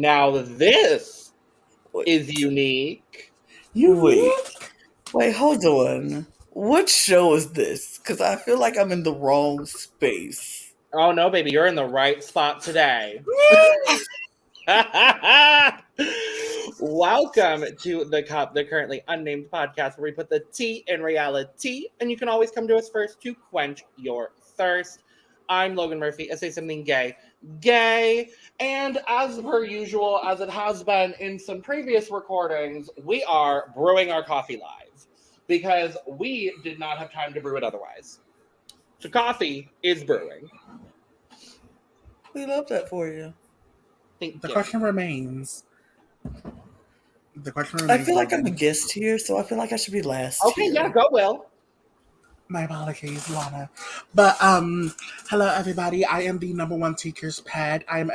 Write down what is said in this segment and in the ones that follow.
Now this Wait. is unique. Wait, hold on. What show is this? Because I feel like I'm in the wrong space. Oh no, baby, you're in the right spot today. Welcome to the Currently Unnamed Podcast, where we put the tea in reality, and you can always come to us first to quench your thirst. I'm Logan Murphy. I say something gay, and as per usual, as it has been in some previous recordings, we are brewing our coffee live because we did not have time to brew it otherwise. So coffee is brewing. We love that for you. The question remains. I feel like I'm a guest here, so I feel like I should be last. Okay, here. yeah, go Wil. My apologies, Lana. But hello everybody. I am the #1 teacher's pet. I'm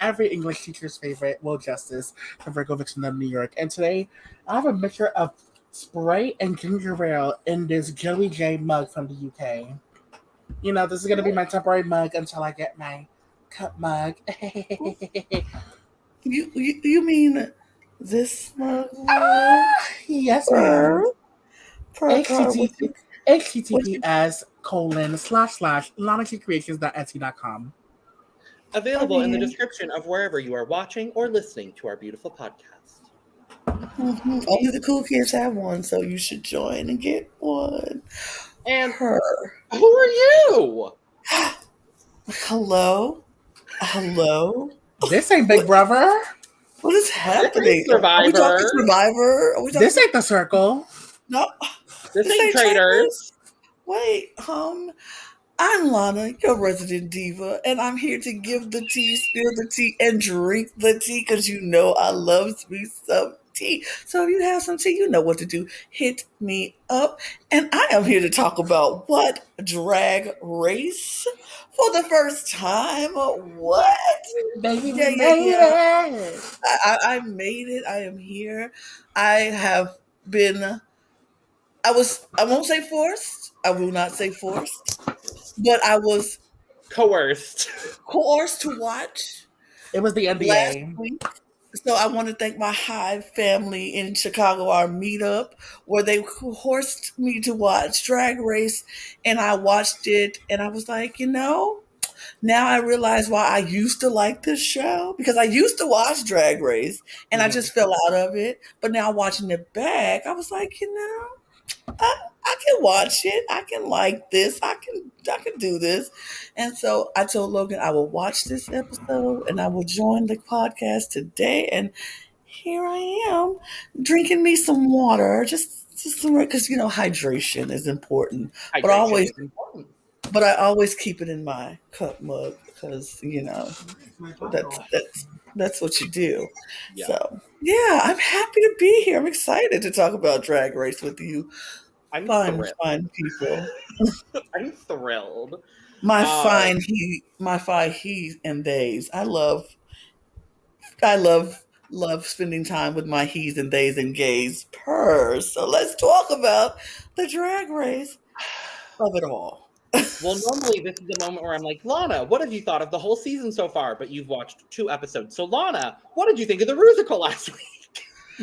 every English teacher's favorite, Will Justice from Virgo Vixen of New York. And today I have a mixture of Sprite and ginger ale in this Joey J mug from the UK. You know, this is gonna be my temporary mug until I get my cup mug. You mean this mug? Yes, ma'am. https://lanakeycreations.etsy.com. Available in the description of wherever you are watching or listening to our beautiful podcast. Mm-hmm. Only the cool kids have one, so you should join and get one. And who are you? Hello? This ain't Big Brother. What is happening? Survivor. Are we talking Survivor? This ain't The Circle. No. This ain't Traitors. Wait, I'm Lana, your resident diva, and I'm here to give the tea, spill the tea, and drink the tea because you know I love me some tea. So if you have some tea, you know what to do. Hit me up. And I am here to talk about what? Drag Race for the first time. What? Baby, yeah. I made it. I am here. I won't say forced. I will not say forced. But I was coerced to watch. It was the NBA. Last week. So I want to thank my Hive family in Chicago, our meetup, where they coerced me to watch Drag Race. And I watched it and I was like, now I realize why I used to like this show. Because I used to watch Drag Race and I just fell out of it. But now watching it back, I was like, I can watch it. I can like this. I can do this. And so I told Logan I will watch this episode and I will join the podcast today. And here I am drinking me some water, just some, because hydration is important. But I always keep it in my cup mug because that's what you do. Yeah. So yeah, I'm happy to be here. I'm excited to talk about Drag Race with you. Fine people. I'm thrilled. My fine he's and theys. I love spending time with my he's and theys and gays. So let's talk about the Drag Race of it all. Well, normally this is the moment where I'm like, Lana, what have you thought of the whole season so far? But you've watched 2 episodes. So Lana, what did you think of the Rusical last week?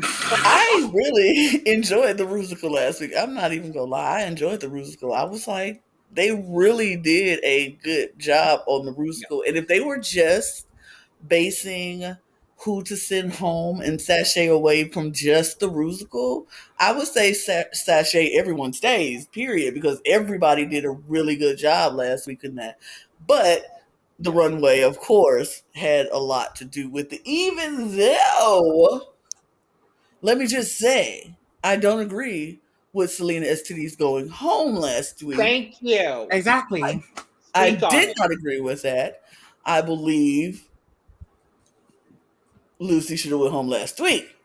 I really enjoyed the Rusical last week. I'm not even gonna lie. I enjoyed the Rusical. I was like, they really did a good job on the Rusical. Yeah. And if they were just basing who to send home and sashay away from just the Rusical, I would say sashay everyone stays, period, because everybody did a really good job last week in that. But the runway, of course, had a lot to do with it, even though, let me just say, I don't agree with Selena STD's going home last week. Thank you. Exactly. I did not agree with that. I believe Loosey should have went home last week.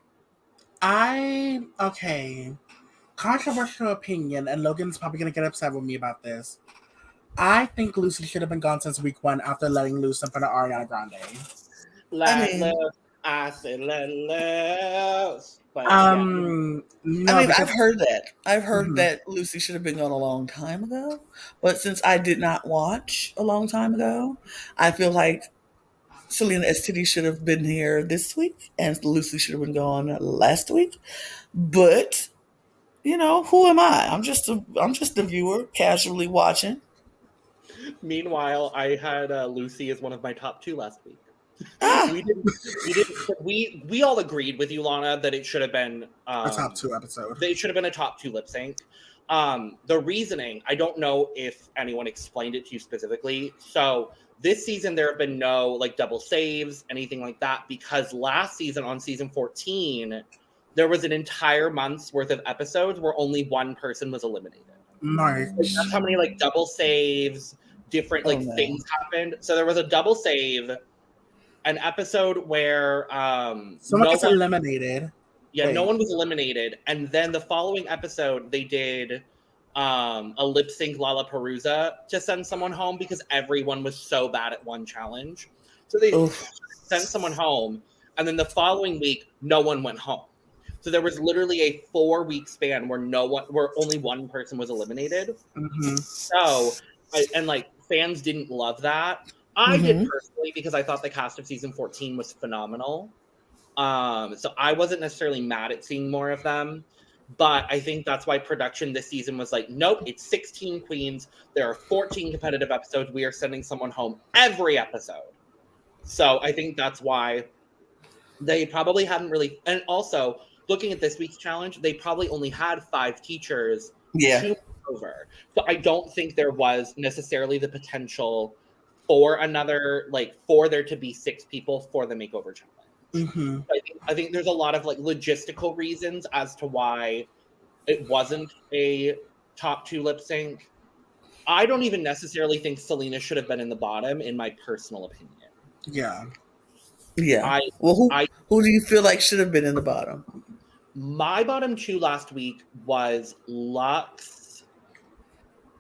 Controversial opinion, and Logan's probably going to get upset with me about this. I think Loosey should have been gone since week 1 after letting loose in front of Ariana Grande. I said let loose. No, I've heard that. I've heard that Loosey should have been gone a long time ago. But since I did not watch a long time ago, I feel like Selena STD should have been here this week, and Loosey should have been gone last week. But who am I? I'm just a viewer, casually watching. Meanwhile, I had Loosey as one of my top 2 last week. Ah, We all agreed with you, Lana, that it should have been a top 2 episode. It should have been a top 2 lip sync. The reasoning, I don't know if anyone explained it to you specifically. So this season there have been no double saves, anything like that, because last season on season 14, there was an entire month's worth of episodes where only one person was eliminated. March. That's how many double saves, different things happened. So there was a double save, an episode where someone gets eliminated. Yeah, Wait. No one was eliminated. And then the following episode, they did a lip sync Lollapalooza to send someone home because everyone was so bad at one challenge. So they sent someone home. And then the following week, no one went home. So there was literally a 4-week span where only one person was eliminated. Mm-hmm. So, fans didn't love that. I did personally because I thought the cast of season 14 was phenomenal. So I wasn't necessarily mad at seeing more of them, but I think that's why production this season was like, nope, it's 16 queens. There are 14 competitive episodes. We are sending someone home every episode. So I think that's why they probably hadn't really, and also looking at this week's challenge, they probably only had 5 teachers to over. So I don't think there was necessarily the potential for another, for there to be 6 people for the makeover challenge. Mm-hmm. I think there's a lot of logistical reasons as to why it wasn't a top 2 lip sync. I don't even necessarily think Selena should have been in the bottom, in my personal opinion. Yeah. Who do you feel like should have been in the bottom? My bottom 2 last week was Luxx.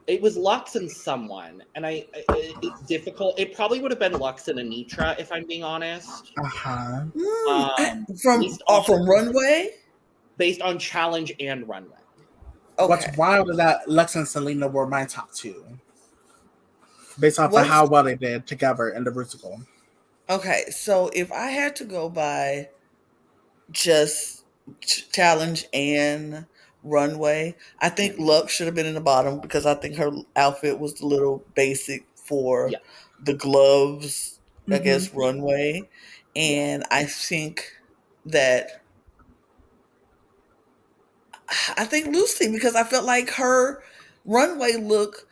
It was Luxx and someone, and it's difficult. It probably would have been Luxx and Anetra, if I'm being honest. From Runway? Based on challenge and Runway. Okay. What's wild is that Luxx and Selena were my top 2. Based off of how well they did together in the musical. Okay, so if I had to go by just challenge and Runway, I think Luxx should have been in the bottom because I think her outfit was a little basic for the gloves, I guess, Runway. And I think Loosey, because I felt like her Runway look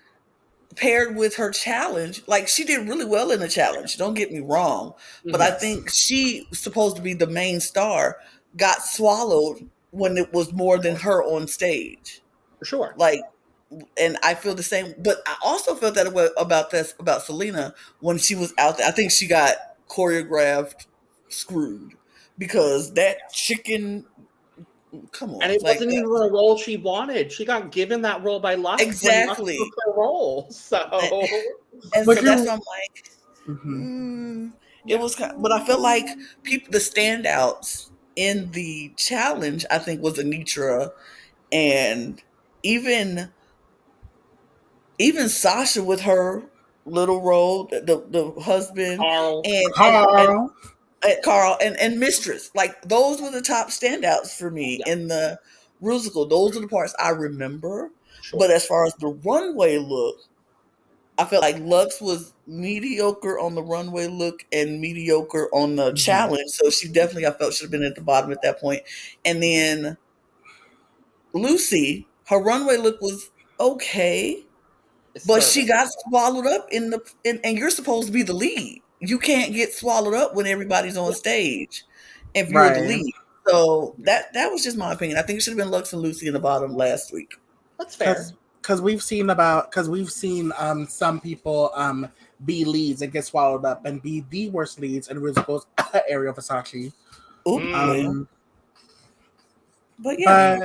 paired with her challenge, she did really well in the challenge, don't get me wrong, but I think she was supposed to be the main star, got swallowed when it was more than her on stage. For sure. And I feel the same, but I also felt that way about Selena when she was out there. I think she got choreographed screwed because that chicken, come on. And it wasn't even a role she wanted. She got given that role by Luxx. Exactly. When Luxx took her role. So. And so that's why I'm like, it was kind of, but I feel like the standouts in the challenge, I think, was Anetra and even Sasha with her little role, the husband, Carl and Mistress. Those were the top standouts for me in the musical. Those are the parts I remember. Sure. But as far as the runway look, I felt like Luxx was mediocre on the runway look and mediocre on the challenge. So she definitely, I felt, should have been at the bottom at that point. And then Loosey, her runway look was okay, but she got swallowed up and you're supposed to be the lead. You can't get swallowed up when everybody's on stage if you're the lead. So that was just my opinion. I think it should have been Luxx and Loosey in the bottom last week. That's fair. Because we've seen some people be leads and get swallowed up and be the worst leads in musicals. Ariel Versace. But yeah.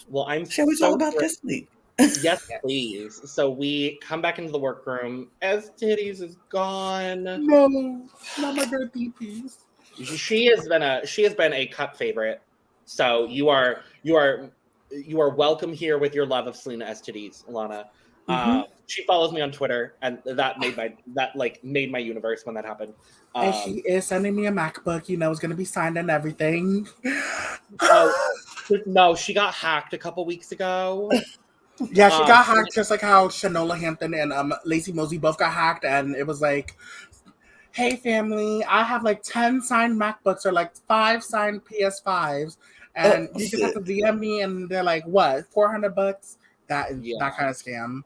Well, shall we talk about this week? Yes, please. So we come back into the workroom. As Titties is gone. No, not my girl DPs. She has been a cup favorite. So you are welcome here with your love of Selena S. Titties, Lana. She follows me on Twitter, and that made my universe when that happened. And she is sending me a MacBook. You know, it's gonna be signed and everything. No, she got hacked a couple weeks ago. Yeah, she got hacked just like how Shanola Hampton and Lacey Mosey both got hacked, and it was like, hey family, I have like 10 signed MacBooks or like 5 signed PS5s, and you just have to DM me, and they're like, what, $400? That kind of scam.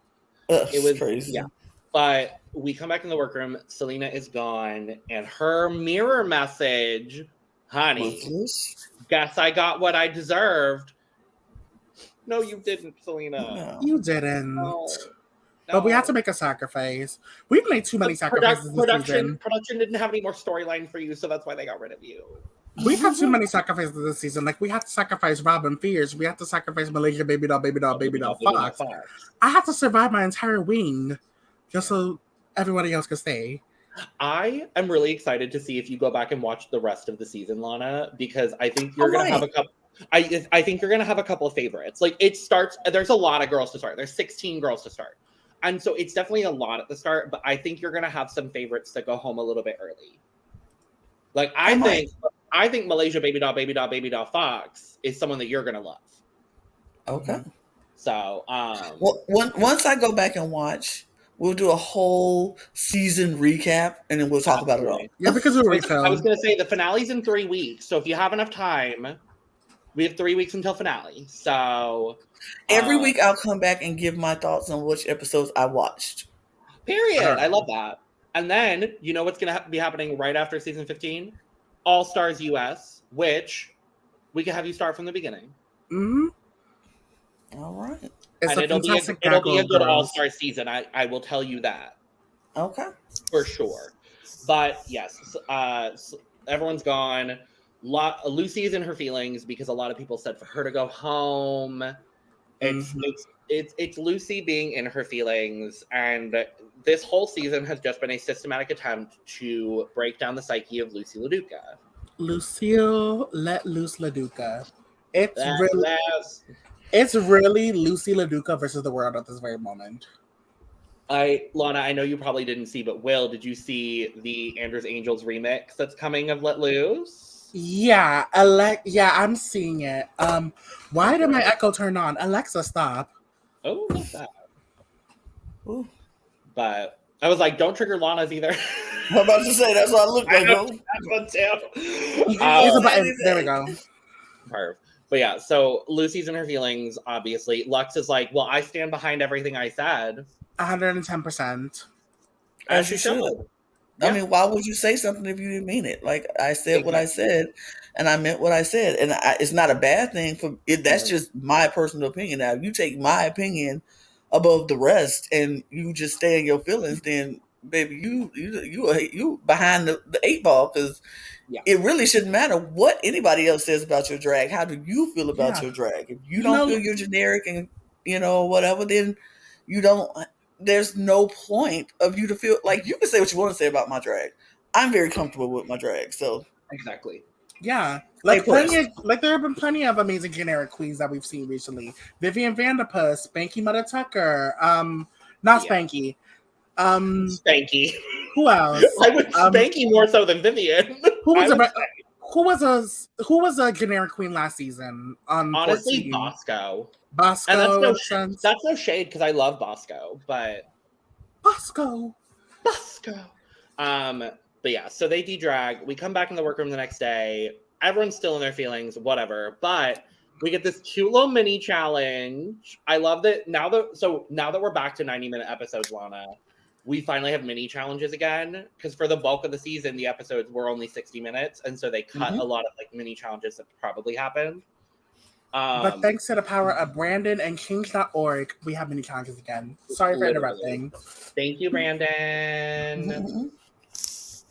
It was crazy. Yeah. But we come back in the workroom, Selena is gone, and her mirror message, honey, guess I got what I deserved. No, you didn't, Selena. No. You didn't. No. But we had to make a sacrifice. We've made too many sacrifices this season. Production didn't have any more storyline for you, so that's why they got rid of you. We've had too many sacrifices this season. Like, we had to sacrifice Robin Fierce. We had to sacrifice Malaysia, Baby Doll, Fox. I had to survive my entire wing just so everybody else could stay. I am really excited to see if you go back and watch the rest of the season, Lana, because I think you're going to have a couple. I think you're going to have a couple of favorites. Like, it starts, there's a lot of girls to start. There's 16 girls to start. And so it's definitely a lot at the start, but I think you're going to have some favorites that go home a little bit early. Like, I think Malaysia, Baby Doll, Fox is someone that you're going to love. Okay. So, well, once I go back and watch, we'll do a whole season recap, and then we'll talk about it all. Yeah, because we're refilmed. I was going to say the finale's in 3 weeks, so if you have enough time, we have 3 weeks until finale. So every week I'll come back and give my thoughts on which episodes I watched. Period. I love that. And then, you know what's going to be happening right after season 15? All Stars US, which we can have you start from the beginning. Mm-hmm. All right. It'll be a good All-Star season. I will tell you that. Okay. For sure. But yes, everyone's gone. Loosey is in her feelings because a lot of people said for her to go home. It's Loosey being in her feelings, and this whole season has just been a systematic attempt to break down the psyche of Loosey LaDuca. Lucille let loose LaDuca. It's really Loosey LaDuca versus the world at this very moment. Lana, I know you probably didn't see, but Wil, did you see the Andrew's Angels remix that's coming of Let Loose? Yeah, I'm seeing it. Why did my echo turn on? Alexa, stop. Oh, what's that? Ooh. But I was like, don't trigger Lana's either. I'm about to say, that's what I look like. That's one too. There we go. Perfect. But yeah, so Loosey's in her feelings, obviously. Luxx is like, well, I stand behind everything I said. 110%. As you should. Yeah. I mean, why would you say something if you didn't mean it? Like, I said what I said, and I meant what I said. And it's not a bad thing for it. That's just my personal opinion. Now, if you take my opinion above the rest and you just stay in your feelings, then, baby, you behind the 8 ball, because it really shouldn't matter what anybody else says about your drag. How do you feel about your drag? If you don't feel you're generic and, whatever, then you don't... There's no point of you to feel like you can say what you want to say about my drag. I'm very comfortable with my drag, so exactly. Yeah, there have been plenty of amazing generic queens that we've seen recently. Vivian Vanderpuss, Spanky Mother Tucker, not Spanky. Spanky. Who else? I would Spanky more so than Vivian. Who was a generic queen last season? Honestly, 14? Bosco. And that's no shade because I love Bosco, but Bosco. But yeah, so they de-drag. We come back in the workroom the next day. Everyone's still in their feelings, whatever. But we get this cute little mini challenge. I love that now that we're back to 90-minute episodes, Lana, we finally have mini challenges again. Because for the bulk of the season, the episodes were only 60 minutes, and so they cut a lot of mini challenges that probably happened. But thanks to the power of Brandon and Change.org, we have mini challenges again. Sorry for interrupting. Thank you, Brandon.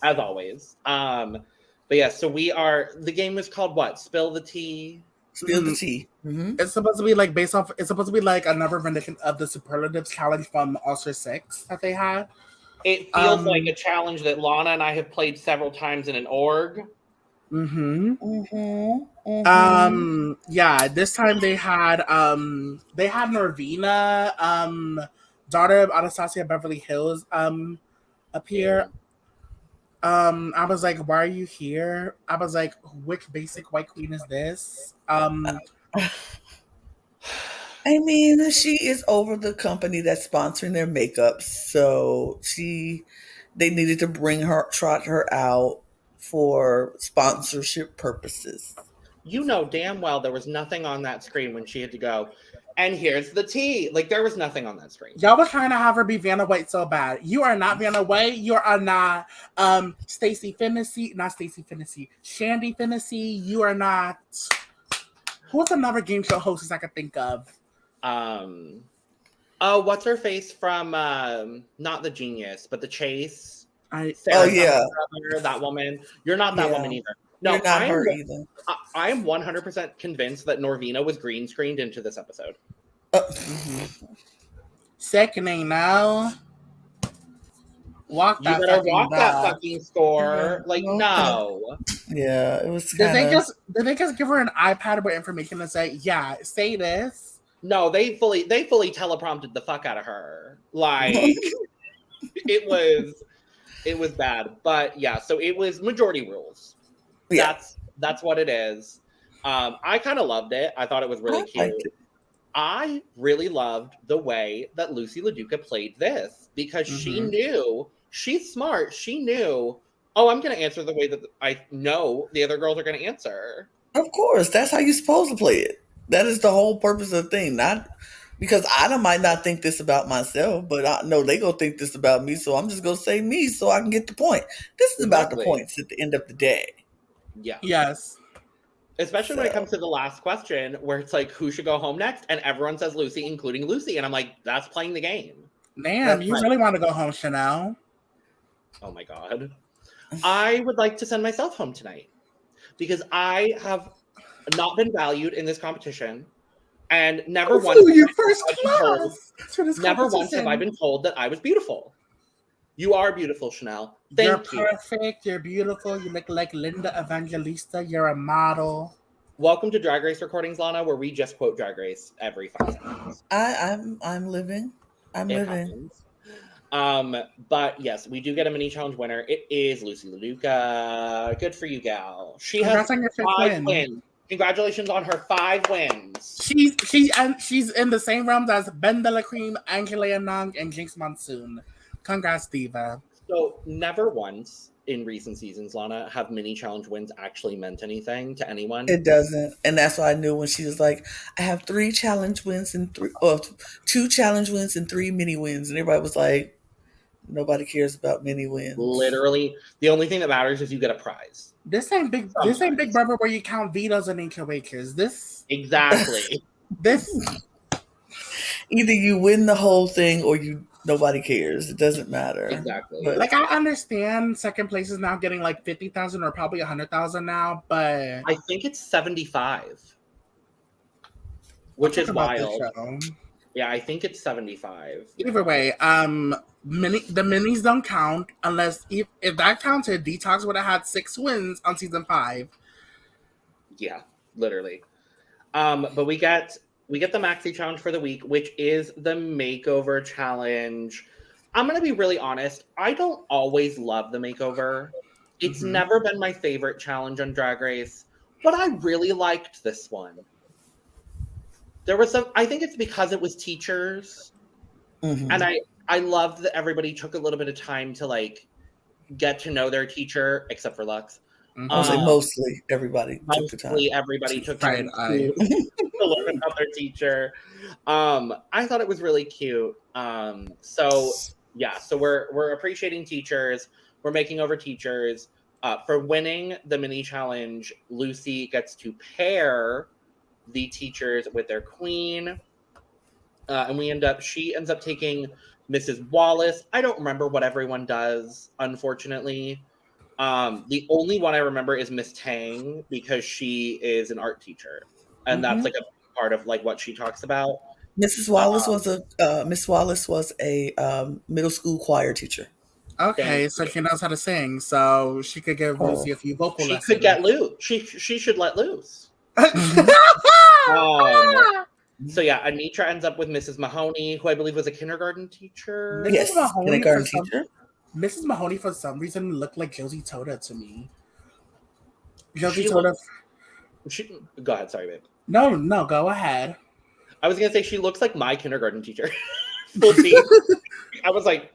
As always. But yeah, so the game was called what? Spill the Tea? Spill the Tea. Mm-hmm. It's supposed to be it's supposed to be like another rendition of the Superlatives challenge from All-Star 6 that they had. It feels like a challenge that Lana and I have played several times in an org. Yeah, this time they had Norvina, daughter of Anastasia Beverly Hills appear. I was like, why are you here? I was like, which basic white queen is this? I mean, she is over the company that's sponsoring their makeup, so they needed to trot her out for sponsorship purposes. You know damn well there was nothing on that screen when she had to go. And here's the tea. Like, there was nothing on that screen. Y'all was trying to have her be Vanna White so bad. You are not Vanna White. You are not Stacey Finnessy. Not Stacey Finnessy. Shandy Finnessy. You are not. Who's another game show hostess I could think of? Oh, what's her face from not The Genius, but The Chase? Sarah that woman. You're not that woman either. No, you're not her either. I am 100% convinced that Norvina was green screened into this episode. Sickening, no. You better walk that fucking score. Like, no. Yeah, it was. Did they just give her an iPad with information and say, "Yeah, say this"? No, they fully teleprompted the fuck out of her. Like, it was bad. But yeah, so it was majority rules. Yeah. That's what it is. I kind of loved it. I thought it was really cute. I really loved the way that Loosey LaDuca played this because she knew, she's smart. She knew, oh, I'm going to answer the way that I know the other girls are going to answer. Of course. That's how you're supposed to play it. That is the whole purpose of the thing. Not because I might not think this about myself, but I know they going to think this about me. So I'm just going to say me so I can get the point. This is about the points at the end of the day. Yeah. Yes. Especially when it comes to the last question where it's like, who should go home next? And everyone says Loosey, including Loosey. And I'm like, that's playing the game. Damn, you really want to go home, Chanel? Oh my God. I would like to send myself home tonight because I have not been valued in this competition. And never once have I been told that I was beautiful. You are beautiful, Chanel. You're perfect. You're beautiful. You look like Linda Evangelista. You're a model. Welcome to Drag Race Recordings, Lana, where we just quote Drag Race every 5 seconds. I'm living. But yes, we do get a mini challenge winner. It is Loosey LaDuca. Good for you, gal. She has 5 wins. Congratulations on her 5 wins. She's in the same realms as Ben De La Cream, Angela Nung, and Jinx Monsoon. Congrats, diva. So never once in recent seasons, Lana, have mini challenge wins actually meant anything to anyone. It doesn't. And that's why I knew when she was like, I have 3 challenge wins and 2 challenge wins and 3 mini wins. And everybody was like, nobody cares about mini wins. Literally, the only thing that matters is you get a prize. This ain't Big Brother where you count vetoes and incubators. This exactly. Either you win the whole thing or nobody cares. It doesn't matter. Exactly. But like, I understand second place is now getting like 50,000 or probably 100,000 now, but I think it's 75, which is wild. Yeah, I think it's 75. Either way, the minis don't count unless if that counted, Detox would have had 6 wins on season 5. Yeah, literally. But we get the maxi challenge for the week, which is the makeover challenge. I'm going to be really honest. I don't always love the makeover. It's never been my favorite challenge on Drag Race, but I really liked this one. There was I think it's because it was teachers. And I loved that everybody took a little bit of time to like get to know their teacher, except for Luxx. I would say mostly everybody took the time. Everybody took time to learn about their teacher. I thought it was really cute. So we're appreciating teachers. We're making over teachers. For winning the mini challenge, Loosey gets to pair the teachers with their queen. And she ends up taking Mrs. Wallace. I don't remember what everyone does, unfortunately. The only one I remember is Miss Thang because she is an art teacher, and that's like a part of like what she talks about. Mrs. Wallace was a middle school choir teacher. Okay, so she knows how to sing, so she could give Loosey a few vocal lessons. She could get loose. She should let loose. So yeah, Anetra ends up with Mrs. Mahoney, who I believe was a kindergarten teacher. Yes, kindergarten teacher. Mrs. Mahoney, for some reason, looked like Josie Toda to me. Josie Toda. Go ahead, sorry, babe. No, go ahead. I was gonna say she looks like my kindergarten teacher. I was like,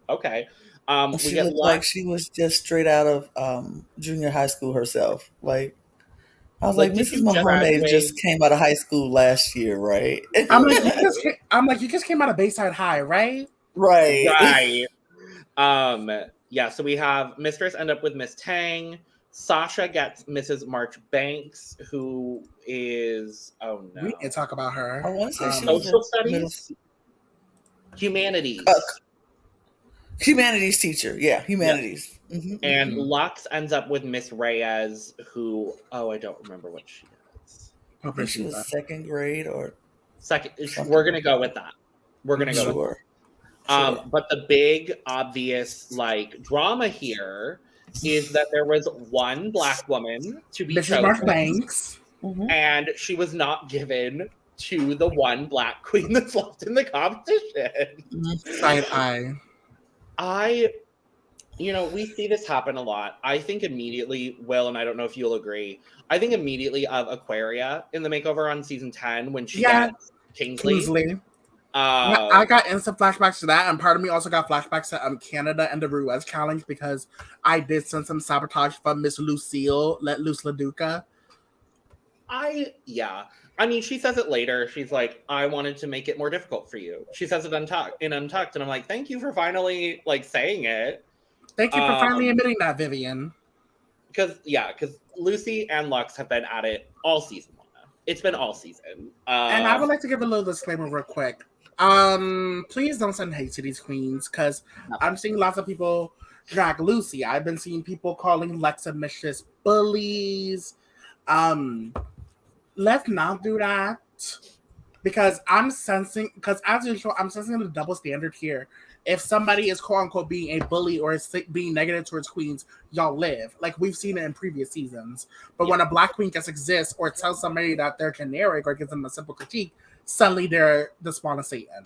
okay. She looked like she was just straight out of junior high school herself. Like, I was like Mrs. Mahoney just came out of high school last year, right? I'm like, you just came out of Bayside High, right? Right. Yeah, so we have Mistress end up with Miss Thang. Sasha gets Mrs. Marchbanks, who is, oh no. We can talk about her. I want to say she social studies? Humanities. Humanities teacher. Yeah, humanities. Yeah. Mm-hmm, and Luxx ends up with Miss Reyes, who, I don't remember what she is. I think she was second grade or second. We're going to go with that. We're going to go with that. But the big obvious drama here is that there was one Black woman to be chosen, Marchbanks, and she was not given to the one Black queen that's left in the competition. Side eye. We see this happen a lot. I think immediately, Will, and I don't know if you'll agree, I think immediately of Aquaria in the makeover on season 10 when she gets Kingsley. I got instant flashbacks to that, and part of me also got flashbacks to Canada and the Ruiz challenge because I did send some sabotage from Miss Lucille, Let Loose LaDuca. I mean, she says it later. She's like, I wanted to make it more difficult for you. She says it in Untucked, and I'm like, thank you for finally saying it. Thank you for finally admitting that, Vivian. Because Loosey and Luxx have been at it all season. It's been all season. And I would like to give a little disclaimer real quick. Please don't send hate to these queens because I'm seeing lots of people drag Loosey. I've been seeing people calling Lex and Mistress bullies. Let's not do that because as usual, I'm sensing the double standard here. If somebody is quote unquote being a bully or is being negative towards queens, y'all live. Like we've seen it in previous seasons. But when a Black queen just exists or tells somebody that they're generic or gives them a simple critique, suddenly they're the spawn of Satan.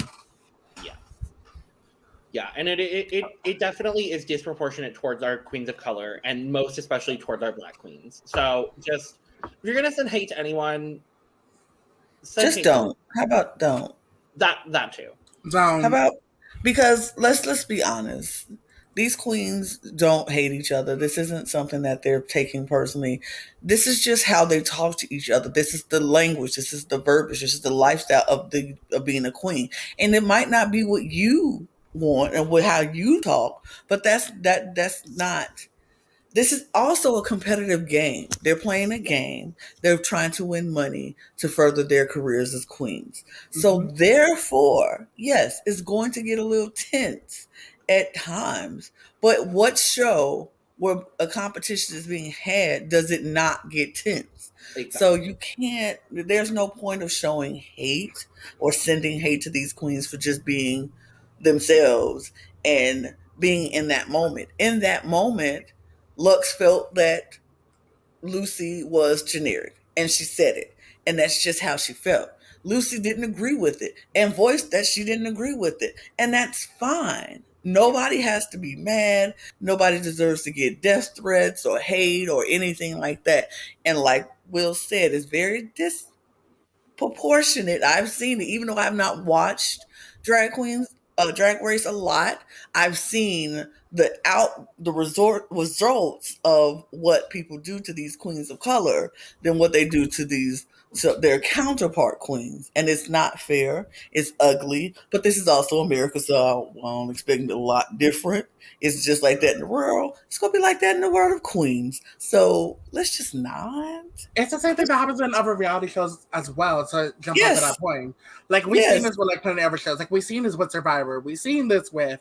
Yeah, and it definitely is disproportionate towards our queens of color and most especially towards our Black queens. So just if you're gonna send hate to anyone, just don't. How about don't? That too. Don't. How about because let's be honest. These queens don't hate each other. This isn't something that they're taking personally. This is just how they talk to each other. This is the language. This is the verbiage. This is the lifestyle of being a queen. And it might not be what you want and how you talk, but that's not. This is also a competitive game. They're playing a game. They're trying to win money to further their careers as queens. So therefore, yes, it's going to get a little tense at times. But what show where a competition is being had does it not get tense? Exactly. So you can't, there's no point of showing hate or sending hate to these queens for just being themselves and being in that moment. In that moment, Luxx felt that Loosey was generic, and she said it, and that's just how she felt. Loosey didn't agree with it and voiced that she didn't agree with it, and that's fine. Nobody has to be mad. Nobody deserves to get death threats or hate or anything like that. And like Will said, it's very disproportionate. I've seen it, even though I've not watched Drag Race a lot. I've seen the results of what people do to these queens of color than what they do to their counterpart queens. And it's not fair. It's ugly. But this is also America, so I don't expect a lot different. It's just like that in the world. It's going to be like that in the world of queens. So let's just not. It's the same thing that happens in other reality shows as well. So jump off to that point. Like we've seen this with Planet Ever shows. Like we've seen this with Survivor. We've seen this with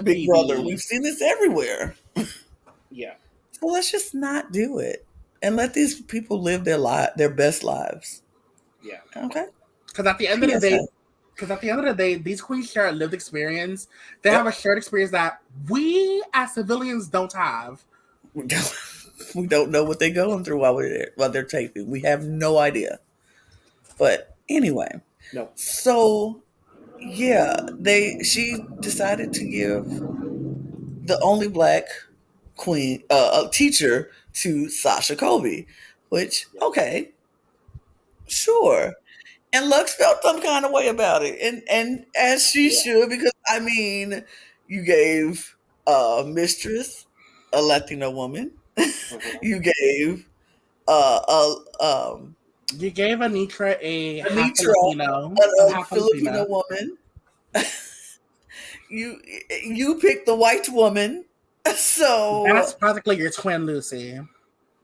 Big Brother. We've seen this everywhere. Yeah. So let's just not do it and let these people live their best lives. Yeah. Okay. Because at the end of the day, these queens share a lived experience. They have a shared experience that we as civilians don't have. We don't know what they're going through while they're taping. We have no idea. But Anyway, No. so yeah, she decided to give the only black queen a teacher to Sasha Colby, which Yeah. okay, sure. And Luxx felt some kind of way about it, and as she Yeah. should, because I mean, you gave Mistress a Latina woman, Mhm. you gave a You gave Anetra a half Anetra Filipino, a a half Filipino Filipina. woman. You you picked the white woman, so That's practically your twin, Loosey.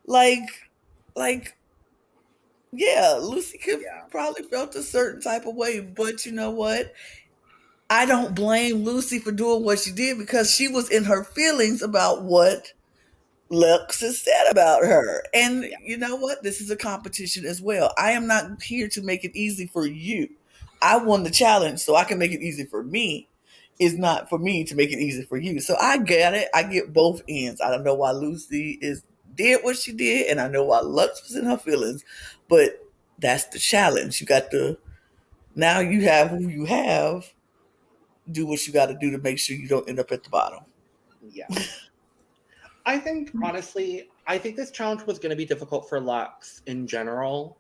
like like yeah, Lucy could Yeah. probably felt a certain type of way, but you know what? I don't blame Lucy for doing what she did because she was in her feelings about what Luxx has said about her. And Yeah. you know what? This is a competition as well. I am not here to make it easy for you. I won the challenge, so I can make it easy for me. It's not for me to make it easy for you. So I get it. I get both ends. I don't know why Lucy is did what she did, and I know why Luxx was in her feelings, but that's the challenge. You got to now you have who you have. Do what you got to do to make sure you don't end up at the bottom. Yeah. I think honestly, I think this challenge was going to be difficult for Luxx in general,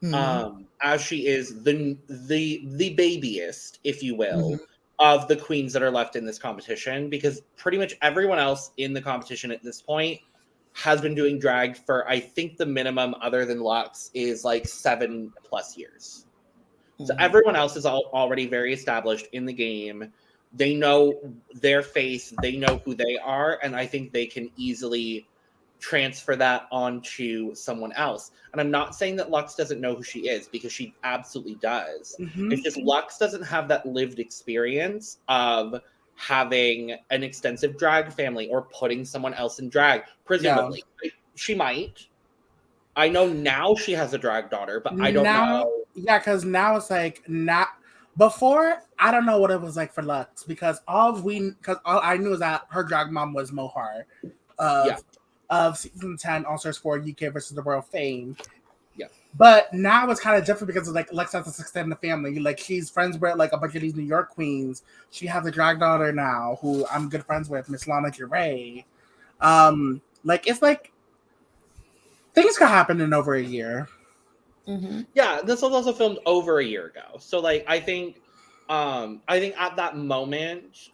Mm-hmm. as she is the babyest, if you will, Mm-hmm. of the queens that are left in this competition, because pretty much everyone else in the competition at this point has been doing drag for, I think the minimum other than Luxx is like 7+ years. So Mm-hmm. everyone else is already very established in the game. They know their face, they know who they are, and I think they can easily transfer that onto someone else. And I'm not saying that Luxx doesn't know who she is, because she absolutely does. Mm-hmm. It's just Luxx doesn't have that lived experience of having an extensive drag family or putting someone else in drag, Yeah. presumably. She might. I know now she has a drag daughter, but I don't Now, know. yeah, because now it's like not. Before, I don't know what it was like for Luxx because all I knew is that her drag mom was Mohar Yeah, of season 10 All Stars 4 UK versus the World Fame. yeah. But now it's kind of different because it's like Lex has to extend the family. Like she's friends with like a bunch of these New York queens. She has a drag daughter now who I'm good friends with, Miss Lana Giray. Like it's like things could happen in over a year. Mm-hmm. Yeah, this was also filmed over a year ago. So like I think at that moment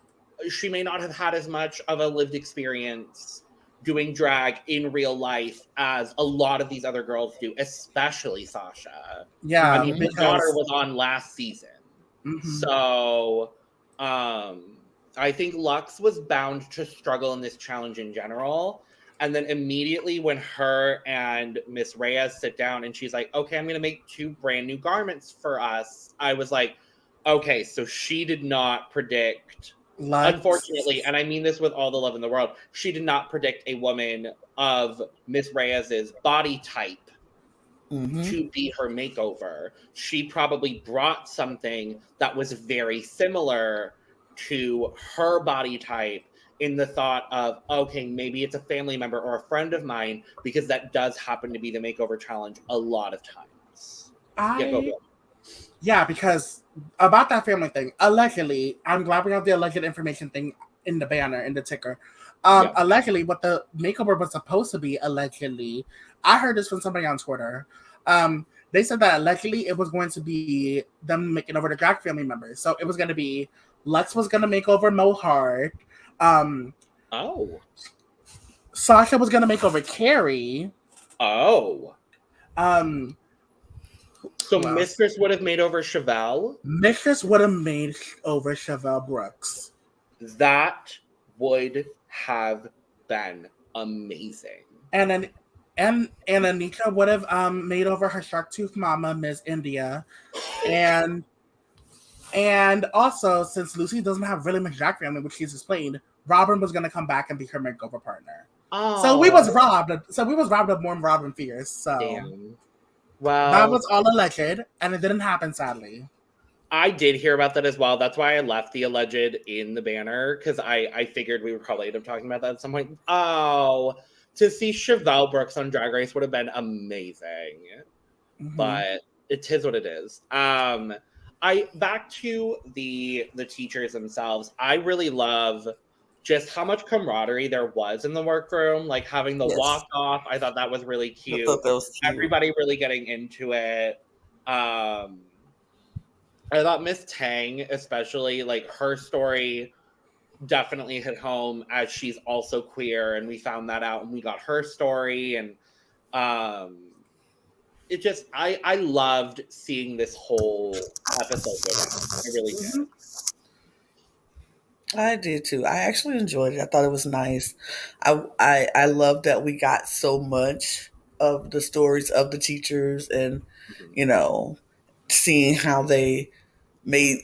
she may not have had as much of a lived experience doing drag in real life as a lot of these other girls do, especially Sasha. I Yeah, mean, Mm-hmm. her daughter because was on last season. mhm. So I think Luxx was bound to struggle in this challenge in general. And then immediately when her and Miss Reyes sit down and she's like, okay, I'm going to make 2 brand new garments for us, I was like, okay, so she did not predict, unfortunately, Lux. and I mean this with all the love in the world, she did not predict a woman of Miss Reyes's body type Mm-hmm. to be her makeover. She probably brought something that was very similar to her body type, in the thought of, okay, maybe it's a family member or a friend of mine, because that does happen to be the makeover challenge a lot of times. Yeah, go, I Bill. Yeah, because about that family thing, allegedly, I'm glad we have the alleged information thing in the banner, in the ticker. Yeah. Allegedly, what the makeover was supposed to be, allegedly, I heard this from somebody on Twitter. They said that allegedly it was going to be them making over the drag family members. So it was going to be Luxx was going to make over Mo Hart. Um, Oh. Sasha was going to make over Carrie. Oh. Um, So who else? Mistress would have made over Chevelle? Mistress would have made over Chevelle Brooks. That would have been amazing. And then and Anika would have made over her shark tooth mama, Miss India. And also since Lucy doesn't have really much drag family, which she's explained, Robin was gonna come back and be her makeover partner. So we was Oh, robbed. So we was robbed of more Robin fears. So damn. that Well, was all alleged, and it didn't happen sadly. I did hear about that as well. That's why I left the alleged in the banner, because I figured we would probably end up talking about that at some point. Oh, to see Chevelle Brooks on Drag Race would have been amazing. Mm-hmm. But it is what it is. I back to the teachers themselves. I really love just how much camaraderie there was in the workroom, like having the Yes. walk off. I thought that was really I cute. thought that was cute. Everybody really getting into it. I thought Miss Thang, especially, like her story definitely hit home as she's also queer, and we found that out and we got her story, and it just I loved seeing this whole episode go down. I really did. I did too. I actually enjoyed it. I thought it was nice. I love that we got so much of the stories of the teachers, and you know, seeing how they made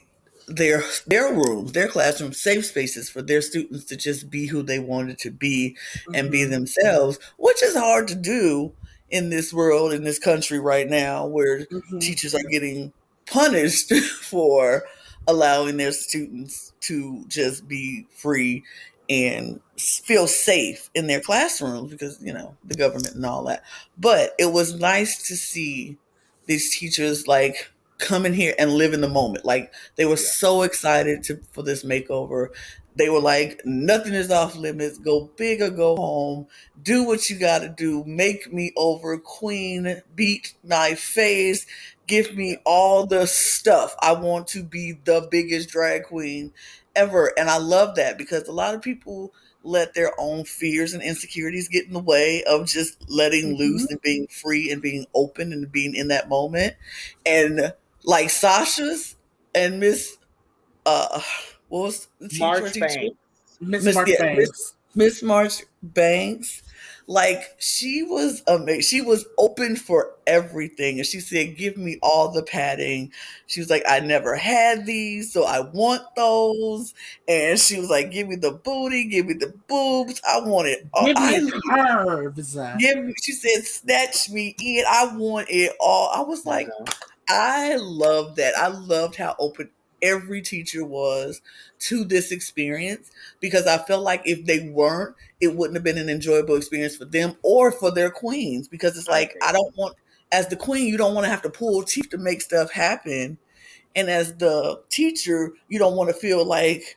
their rooms, their classrooms, safe spaces for their students to just be who they wanted to be and be themselves, which is hard to do in this world, in this country right now, where teachers are getting punished for allowing their students to just be free and feel safe in their classrooms because, you know, the government and all that. But it was nice to see these teachers like come in here and live in the moment. Like they were so excited for this makeover. They were like, nothing is off limits. Go big or go home. Do what you got to do. Make me over, queen. Beat my face. Give me all the stuff. I want to be the biggest drag queen ever. And I love that because a lot of people let their own fears and insecurities get in the way of just letting loose and being free and being open and being in that moment. And like Sasha's and Miss what was the teacher? Miss March Banks. Like she was amazing. She was open for everything. And she said, give me all the padding. She was like, I never had these, so I want those. And she was like, give me the booty, give me the boobs. I want it all. Give me curves. She said, snatch me in. I want it all. I was like, I love that. I loved how open every teacher was to this experience because I felt like if they weren't, it wouldn't have been an enjoyable experience for them or for their queens because it's like, I don't want, as the queen, you don't want to have to pull teeth to make stuff happen. And as the teacher, you don't want to feel like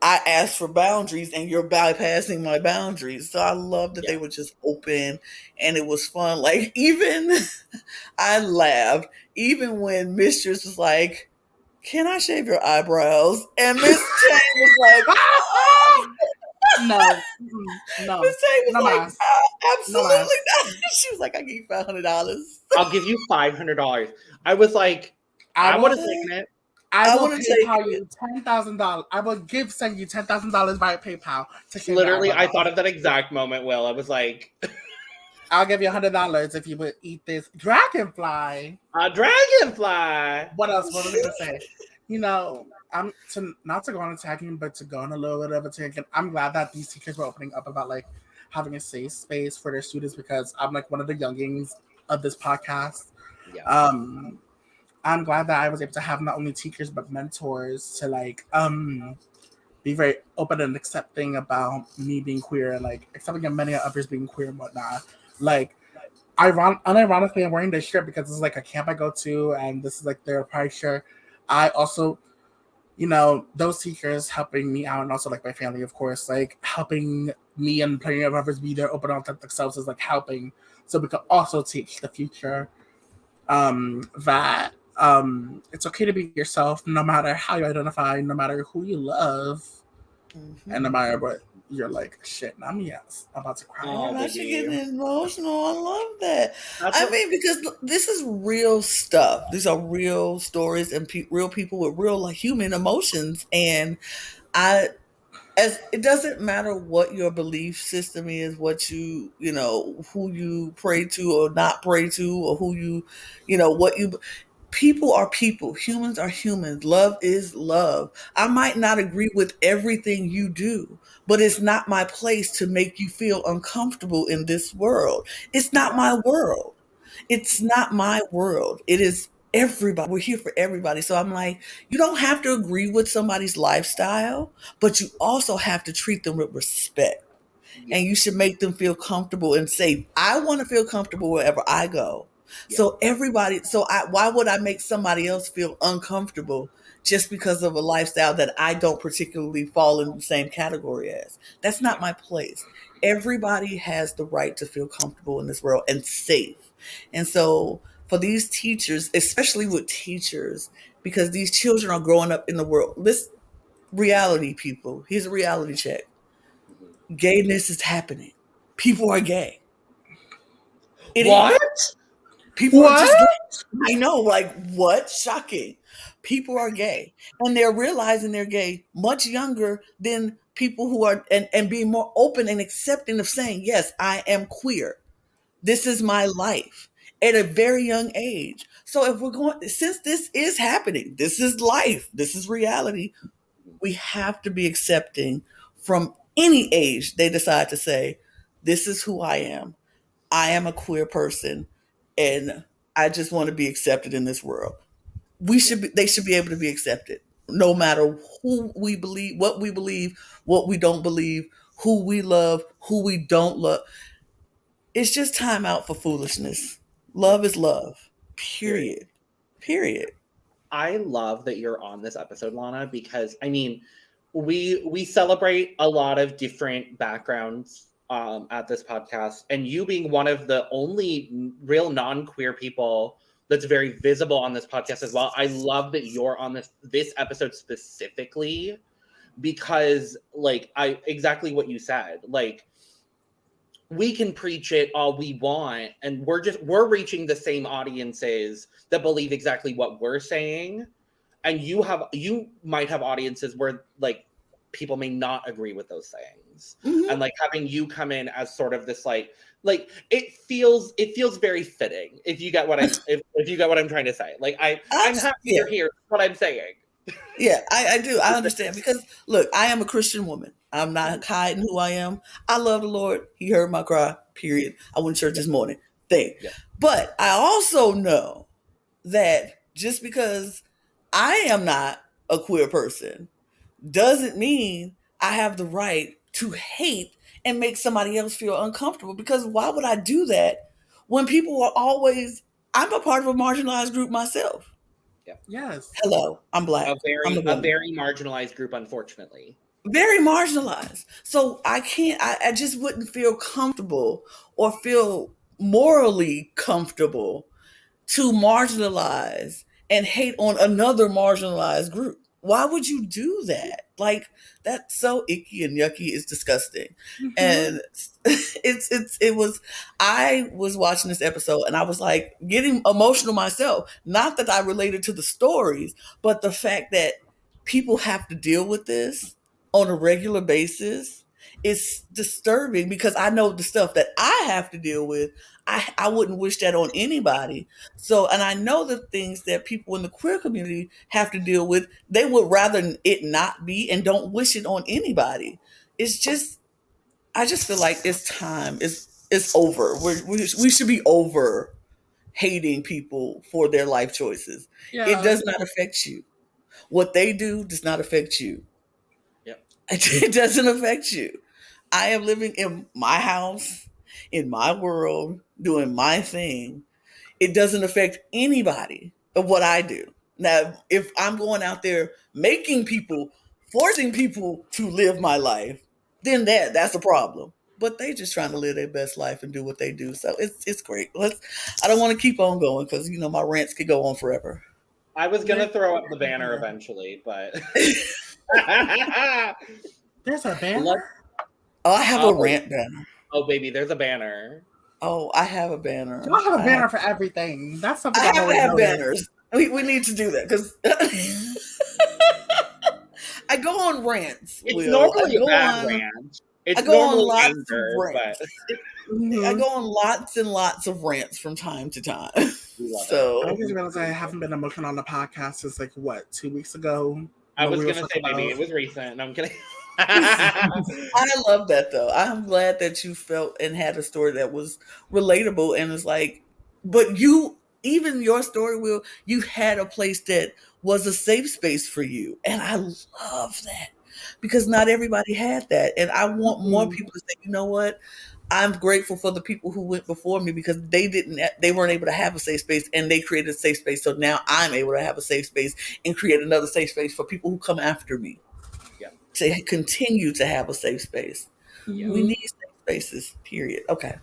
I asked for boundaries and you're bypassing my boundaries. So I love that they were just open and it was fun. Like even I laughed even when Mistress was like, can I shave your eyebrows? And Miss Chang was like, no. Miss Chang was like, absolutely not. She was like, I give you $500. I'll give you $500. I was like, I would have taken it. I will PayPal you $10,000. I will send you $10,000 via PayPal. Literally, I thought of that exact moment, Will. I was like, I'll give you $100 if you would eat this dragonfly. A dragonfly. What else? What was I gonna say? You know, not to go on a tangent, but to go on a little bit of a tangent. I'm glad that these teachers were opening up about like having a safe space for their students because I'm like one of the youngings of this podcast. Yeah. I'm glad that I was able to have not only teachers but mentors to like be very open and accepting about me being queer and like accepting of many others being queer and whatnot. Like, unironically, I'm wearing this shirt because this is like a camp I go to, and this is like their pride shirt. I also, you know, those teachers helping me out, and also like my family, of course, like helping me and plenty of others be their open, authentic selves is like helping, so we can also teach the future that it's okay to be yourself, no matter how you identify, no matter who you love, and no matter what. You're like, shit, I'm about to cry. Oh, now she's getting emotional. I love that. I mean, because this is real stuff. These are real stories and real people with real like human emotions. And it doesn't matter what your belief system is, what you know, who you pray to or not pray to, or who you know, what you. People are people. Humans are humans. Love is love. I might not agree with everything you do, but it's not my place to make you feel uncomfortable in this world. It's not my world. It's not my world. It is everybody. We're here for everybody. So I'm like, you don't have to agree with somebody's lifestyle, but you also have to treat them with respect. And you should make them feel comfortable and safe. I want to feel comfortable wherever I go. So everybody, why would I make somebody else feel uncomfortable just because of a lifestyle that I don't particularly fall in the same category as? That's not my place. Everybody has the right to feel comfortable in this world and safe. And so for these teachers, especially with teachers, because these children are growing up in the world. This reality, people. Here's a reality check. Gayness is happening. People are gay. It What? is. People are What? just gay. I know, like, what? Shocking. People are gay. And they're realizing they're gay much younger than people who are, and being more open and accepting of saying, yes, I am queer. This is my life at a very young age. So if we're going, since this is happening, this is life, this is reality, we have to be accepting from any age they decide to say, this is who I am. I am a queer person and I just want to be accepted in this world. They should be able to be accepted no matter who we believe, what we don't believe, who we love, who we don't love. It's just time out for foolishness. Love is love. Period. Period. I love that you're on this episode, Lana, because I mean, we celebrate a lot of different backgrounds at this podcast, and you being one of the only real non-queer people that's very visible on this podcast as well. I love that you're on this episode specifically because, like, exactly what you said, like, we can preach it all we want, and we're reaching the same audiences that believe exactly what we're saying. And you might have audiences where, like, people may not agree with those things. Mm-hmm. And, like, having you come in as sort of this, like it feels very fitting, if you get what if you get what I'm trying to say. Like, I'm happy you're here, what I'm saying. Yeah, I do. I understand because, look, I am a Christian woman. I'm not hiding who I am. I love the Lord. He heard my cry, period. I went to church this morning. Thing. Yeah. But I also know that just because I am not a queer person doesn't mean I have the right to hate and make somebody else feel uncomfortable. Because why would I do that when people are always, I'm a part of a marginalized group myself. Yeah. Yes. Hello, I'm Black. A very marginalized group, unfortunately. Very marginalized. So I just wouldn't feel comfortable or feel morally comfortable to marginalize and hate on another marginalized group. Why would you do that? Like, that's so icky and yucky. It's disgusting. Mm-hmm. And I was watching this episode and I was like getting emotional myself. Not that I related to the stories, but the fact that people have to deal with this on a regular basis is disturbing, because I know the stuff that I have to deal with. I wouldn't wish that on anybody. So, and I know the things that people in the queer community have to deal with, they would rather it not be and don't wish it on anybody. It's just, I just feel like it's time. It's over. We should be over hating people for their life choices. Yeah. It does not affect you. What they do does not affect you. Yep. It doesn't affect you. I am living in my house, in my world, doing my thing. It doesn't affect anybody of what I do. Now, if I'm going out there making people, forcing people to live my life, then that's a problem. But they just trying to live their best life and do what they do. So it's great. I don't want to keep on going because, you know, my rants could go on forever. I was going to throw up the banner eventually, but... There's a banner? Oh, I have a rant banner. Oh, baby, there's a banner. Oh, I have a banner. I have a banner for everything. That's something I have banners. We need to do that because I go on rants. It's normally a bad rant. It's normally anger, but... I go on lots and lots of rants from time to time. So I just realized I haven't been emotional on the podcast since 2 weeks ago. I was gonna say maybe it was recent. I'm kidding. I love that though. I'm glad that you felt and had a story that was relatable and it's like, but even your story, you had a place that was a safe space for you. And I love that. because not everybody had that. And I want more Mhm. people to say, you know what? I'm grateful for the people who went before me because they weren't able to have a safe space and they created a safe space. So now I'm able to have a safe space and create another safe space for people who come after me Yeah. to continue to have a safe space. Yeah. We need safe spaces, period. Okay.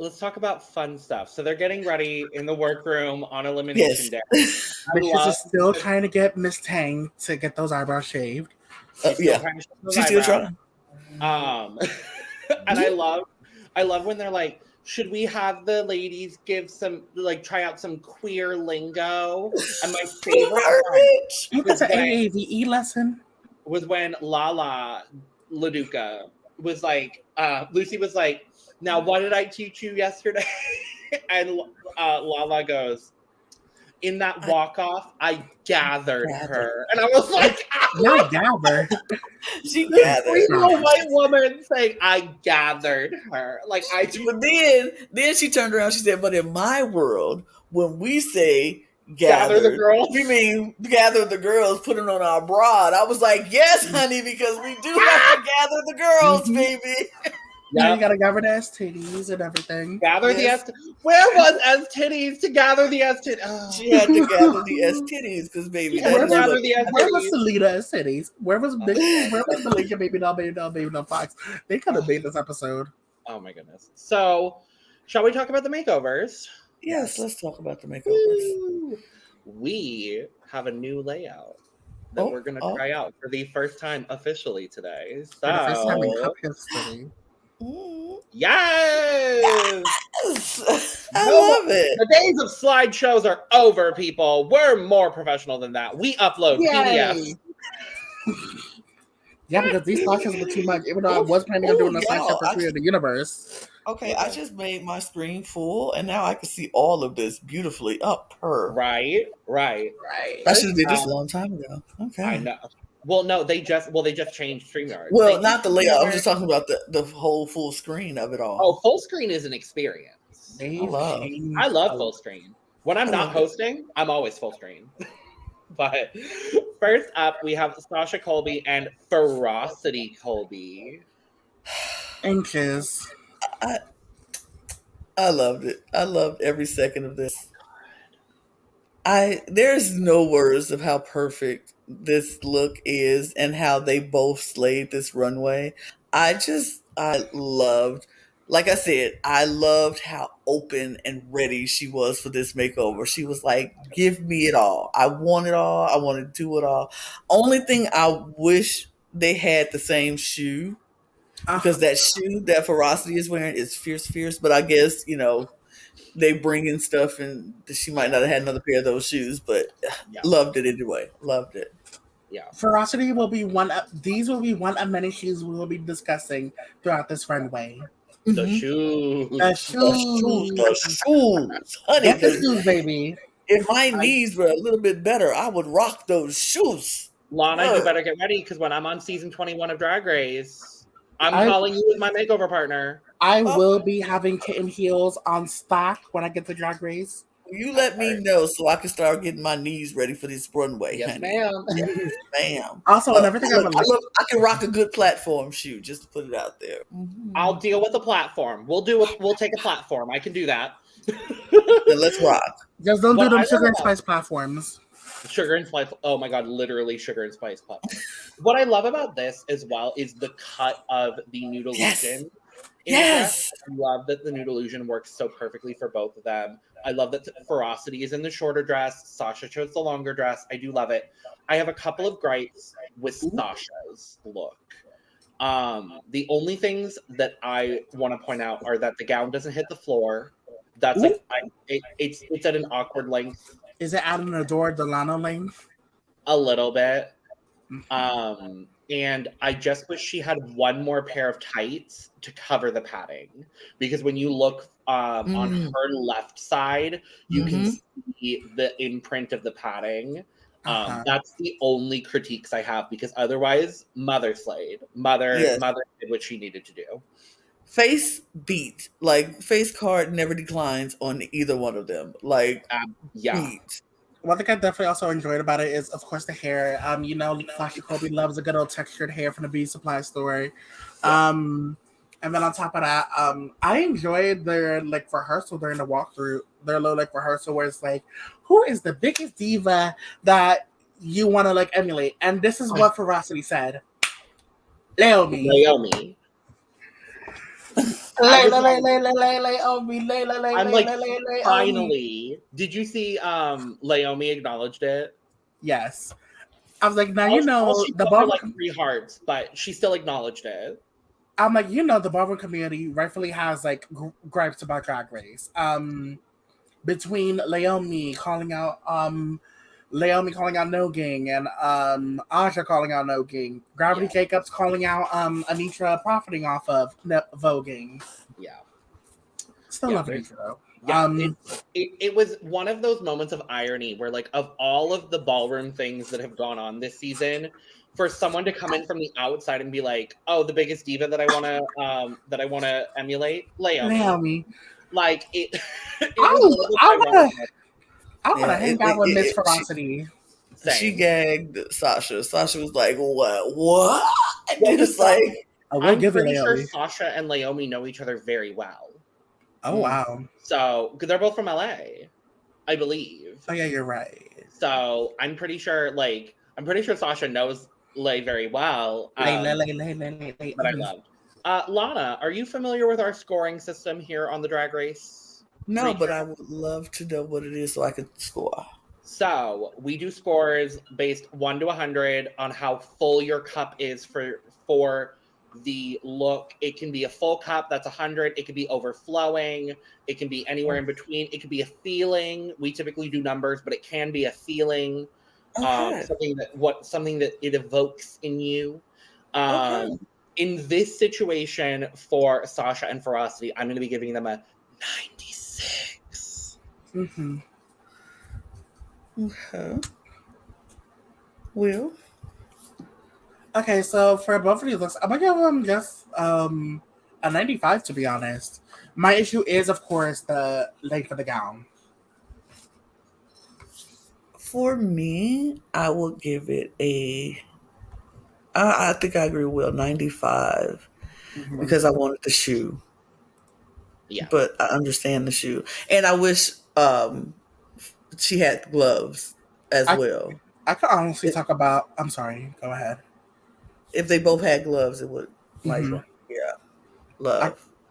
Let's talk about fun stuff. So they're getting ready in the workroom on elimination Yes. day. I Mistress love is still trying to get Miss Thang to get those eyebrows shaved. she's still Yeah. trying to show those She's still eyebrows. trying. And I love when they're like, should we have the ladies give some like try out some queer lingo? And my favorite one Garbage. Ain't was that an when AAVE lesson? Lala LaDuca was like, Loosey was like, now what did I teach you yesterday? And Lala goes, in that walk off, I gathered her. And I was like, Not gather. She Good gathered. we know God. white woman saying, I gathered her. Like, But then she turned around. She said, "But in my world, when we say gather the gathered, girls. we mean gather the girls, put it on our broad." I was like, "Yes, honey, because we do have to gather the girls, Mhm. baby." Now Yeah. you gotta gather the ass titties and everything. Gather Yes. the S. Where was S titties to gather the S titties? Oh. She had to gather the S titties because, baby, Yeah, that Where is was, gather what. the S where was titties. Selena and Titties? Where was Malika, Baby Doll Fox? They could have made this episode. Oh my goodness. So, shall we talk about the makeovers? Yes, let's talk about the makeovers. Woo! We have a new layout that we're going to try out for the first time officially today. For the first time in So, cup history. yes! Yes. I No love more- it. The days of slideshows are over, people. We're more professional than that. We upload PDFs. Yeah, because these slashes were too much. Even though I was planning on doing a slash for Free of the Universe. Okay, I just made my screen full, and now I can see all of this beautifully up her. Right. Right. I should have did this a long time ago. Okay. I know. Well, no, they just changed StreamYard. Well, They not the layout. I was just StreamYard- talking about the whole full screen of it all. Oh, full screen is an experience. They've love- changed I love a- full screen. When I'm I not love it. hosting, I'm always full screen. But first up, we have Sasha Colby and Ferocity Colby. inches. I loved it. I loved every second of this. There's no words of how perfect this look is and how they both slayed this runway. I loved, like I said, I loved how open and ready she was for this makeover. She was like, give me it all. I want it all. I want to do it all. Only thing I wish they had the same shoe, because that shoe that Ferocity is wearing is fierce. But I guess, they bring in stuff and she might not have had another pair of those shoes, but Yeah. loved it anyway. Loved it. Yeah. Ferocity will be these will be one of many shoes we will be discussing throughout this runway. The Mhm. shoes. The shoes. The shoes. Honey, Get the shoes, baby. if my knees were a little bit better, I would rock those shoes. Lana, you better get ready because when I'm on season 21 of Drag Race, I'm calling you as my makeover partner. I will be having kitten heels on stock when I get to Drag Race. You let me know so I can start getting my knees ready for this runway, Yes, honey. ma'am. Yes, ma'am. Also, another thing I can rock a good platform shoe, just to put it out there. I'll deal with the platform. We'll take a platform. I can do that. Then let's rock. just don't do What them I sugar and love- spice platforms. Sugar and spice. Oh my god, literally sugar and spice platform. What I love about this as well is the cut of the nude illusion. Yes. I love that the nude illusion works so perfectly for both of them. I love that Ferocity is in the shorter dress. Sasha chose the longer dress. I do love it. I have a couple of gripes with Sasha's look. The only things that I want to point out are that the gown doesn't hit the floor. That's like it's at an awkward length. Is it out in the door, the Lana length? A little bit. And I just wish she had one more pair of tights to cover the padding. Because when you look on her left side, you can see the imprint of the padding. That's the only critiques I have, because otherwise, Mother slayed. Mother did what she needed to do. Face beat. Like, face card never declines on either one of them. Like, Yeah. beat. one thing I definitely also enjoyed about it is, of course, the hair. Sasha Colby loves a good old textured hair from the beauty supply store. And then on top of that, I enjoyed their like rehearsal during the walkthrough. Their little like rehearsal where it's like, who is the biggest diva that you want to like emulate? And this is what Ferocity said. Naomi. I'm like, finally. Did you see Naomi acknowledged it? Yes. I was like, now She the put her, ballroom 3 hearts, but she still acknowledged it. I'm like, the ballroom community rightfully has like gripes about Drag Race. Between Naomi calling out Noging and Aja calling out Noging, Gravity Jacobs calling out Anetra profiting off of voguing. Yeah. Still love Anetra though. Yeah, it was one of those moments of irony where, like, of all of the ballroom things that have gone on this season, for someone to come in from the outside and be like, "Oh, the biggest diva that I want to emulate, Naomi." Like it. I want to hang out with Miss Ferocity. She gagged Sasha. Sasha was like, "What?" And it's like, I'm pretty sure Sasha and Naomi know each other very well. Oh wow! So they're both from LA, I believe. Oh yeah, you're right. So I'm pretty sure Sasha knows Lay very well. But I loved. Lana, are you familiar with our scoring system here on the Drag Race? No, but I would love to know what it is so I could score. So we do scores based 1 to 100 on how full your cup is for the look. It can be a full cup, that's 100. It could be overflowing. It can be anywhere in between. It could be a feeling. We typically do numbers, but it can be a feeling. Okay. Something that it evokes in you. In this situation for Sasha and Ferocity, I'm going to be giving them a 96. Mm-hmm. Okay. Wil? Okay, so for both of these looks, I'm gonna give them just a 95, to be honest. My issue is, of course, the length of the gown. For me, I will give it I think I agree with Wil, 95, because I wanted the shoe. Yeah. But I understand the shoe. And I wish she had gloves as well. I could honestly talk about, I'm sorry, go ahead. If they both had gloves, it would, love.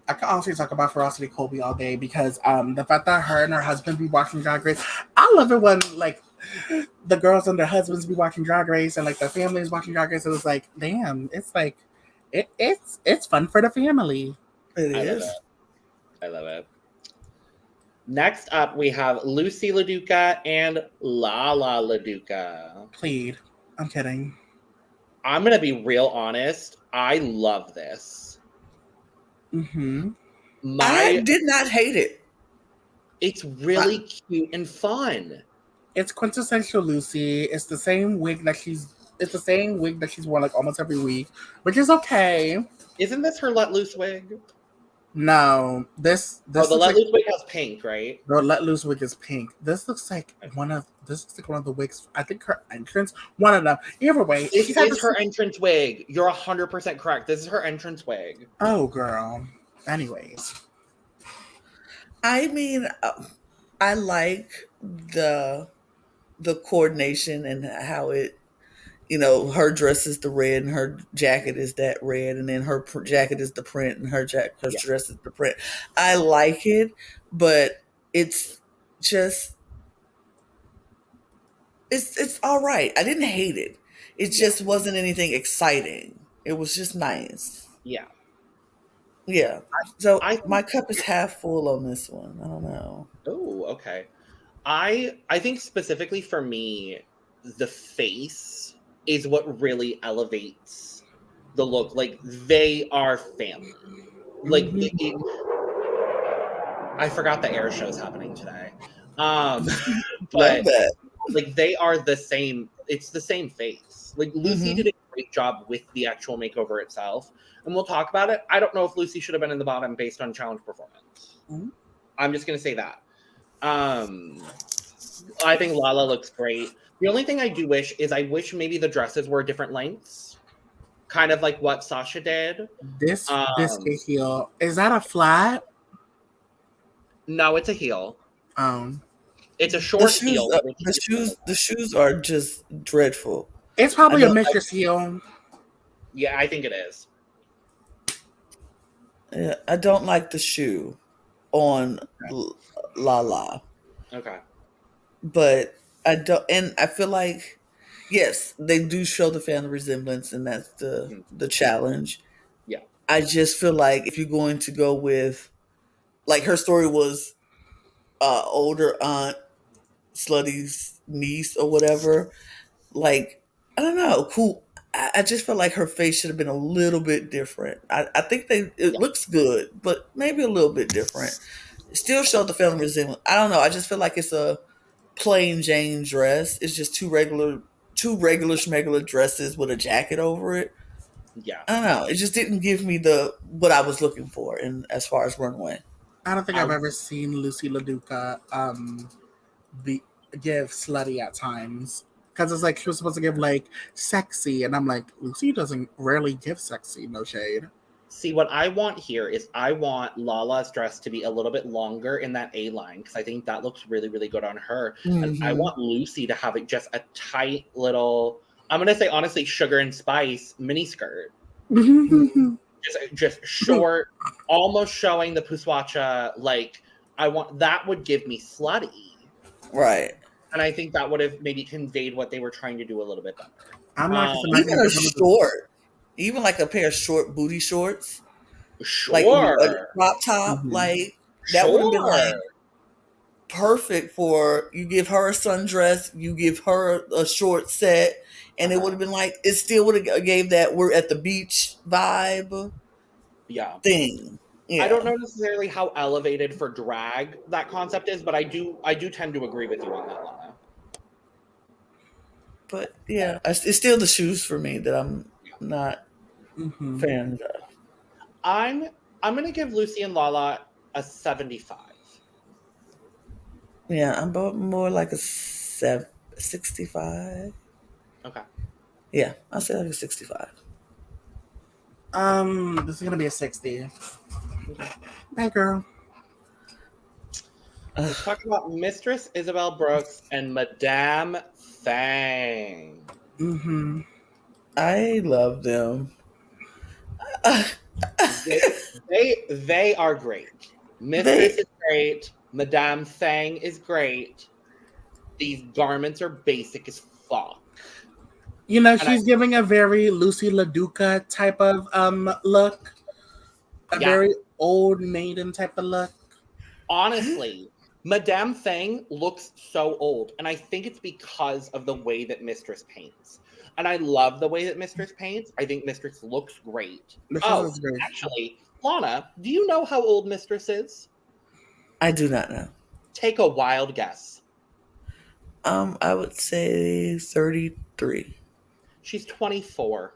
I could honestly talk about Ferocity Colby all day because the fact that her and her husband be watching Drag Race, I love it when like the girls and their husbands be watching Drag Race and like their families watching Drag Race. It was like, damn, it's like it's fun for the family. It is. I love it. Next up, we have Loosey LaDuca and Lala LaDuca. Plead. I'm kidding. I'm gonna be real honest. I love this. Mm-hmm. I did not hate it. It's really cute and fun. It's quintessential Loosey. It's the same wig that she's worn like almost every week, which is okay. Isn't this her Let Loose wig? No, this the Let Loose wig has pink, right? The Let Loose wig is pink. This looks like one of the wigs. I think her entrance. One of them. Either way, this is her entrance wig. You're 100% correct. This is her entrance wig. Oh, girl. Anyways, I mean, I like the coordination and how it. Her dress is the red and her jacket is that red, and then her jacket is the print and her dress is the print. I like it, but it's just it's all right. I didn't hate it. It just wasn't anything exciting. It was just nice. Yeah. Yeah. So my cup is half full on this one. I don't know. Oh, okay. I think specifically for me, the face is what really elevates the look. Like, they are family. Like, I forgot the air show's happening today. But like, they are the same. It's the same face. Like, Loosey did a great job with the actual makeover itself, and we'll talk about it. I don't know if Loosey should have been in the bottom based on challenge performance. I'm just gonna say that. I think Lala looks great. The only thing I do wish is I wish maybe the dresses were different lengths, kind of like what Sasha did. This biscuit heel, is that a flat? No, it's a heel. Um, It's a short heel. The shoes are just dreadful. It's probably a Mistress heel. Yeah, I think it is. Yeah, I don't like the shoe on Lala. Okay. But I don't, and I feel like, yes, they do show the family resemblance, and that's the challenge. Yeah. I just feel like if you're going to go with, like, her story was older aunt, Slutty's niece or whatever, like, I don't know, cool. I just feel like her face should have been a little bit different. I think it looks good, but maybe a little bit different. Still show the family resemblance. I don't know. I just feel like it's a plain Jane dress. It's just two regular schmegular dresses with a jacket over it. Yeah. I don't know. It just didn't give me what I was looking for in as far as Runway. I don't think I've ever seen Loosey LaDuca give slutty at times. Because it's like she was supposed to give like sexy, and I'm like, Loosey doesn't rarely give sexy, no shade. See, what I want here is I want Lala's dress to be a little bit longer in that A line because I think that looks really, really good on her. Mm-hmm. And I want Loosey to have it just a tight little, I'm going to say honestly, sugar and spice mini skirt. just short, almost showing the puswacha. Like, I want, that would give me slutty. Right. And I think that would have maybe conveyed what they were trying to do a little bit better. I'm not even a short. Even like a pair of short booty shorts. Sure. Like a crop top. Mm-hmm. Like that would have been like perfect for, you give her a sundress, you give her a short set, and it would have been like, it still would have gave that we're at the beach vibe thing. Yeah. I don't know necessarily how elevated for drag that concept is, but I do tend to agree with you on that, Lana. But yeah, it's still the shoes for me that I'm not fans of. I'm gonna give Loosey and Lala a 75. Yeah, I'm more like a 65. Okay. Yeah, I'll say like a 65. This is gonna be a 60. Okay. Bye, girl. Let's talk about Mistress, Isabelle Brooks, and Madame Thang. Mm-hmm. I love them. They are great. Mistress is great. Madame Thang is great. These garments are basic as fuck. You know, she's giving a very Loosey LaDuca type of look. A very old maiden type of look. Honestly, Madame Thang looks so old, and I think it's because of the way that Mistress paints. And I love the way that Mistress paints. I think Mistress looks great. Is great. Actually, Lana, do you know how old Mistress is? I do not know. Take a wild guess. I would say 33. She's 24.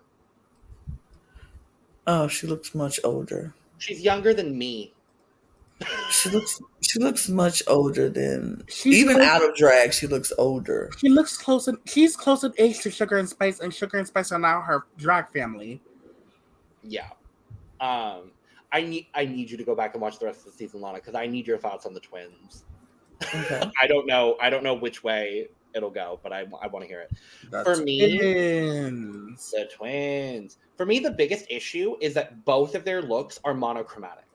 Oh, she looks much older. She's younger than me. She looks much older than out of drag. She looks older. She looks close. She's close in age to Sugar and Spice, and Sugar and Spice are now her drag family. Yeah. I need you to go back and watch the rest of the season, Lana, because I need your thoughts on the twins. Okay. I don't know which way it'll go, but I want to hear it. The twins. For me, the biggest issue is that both of their looks are monochromatic.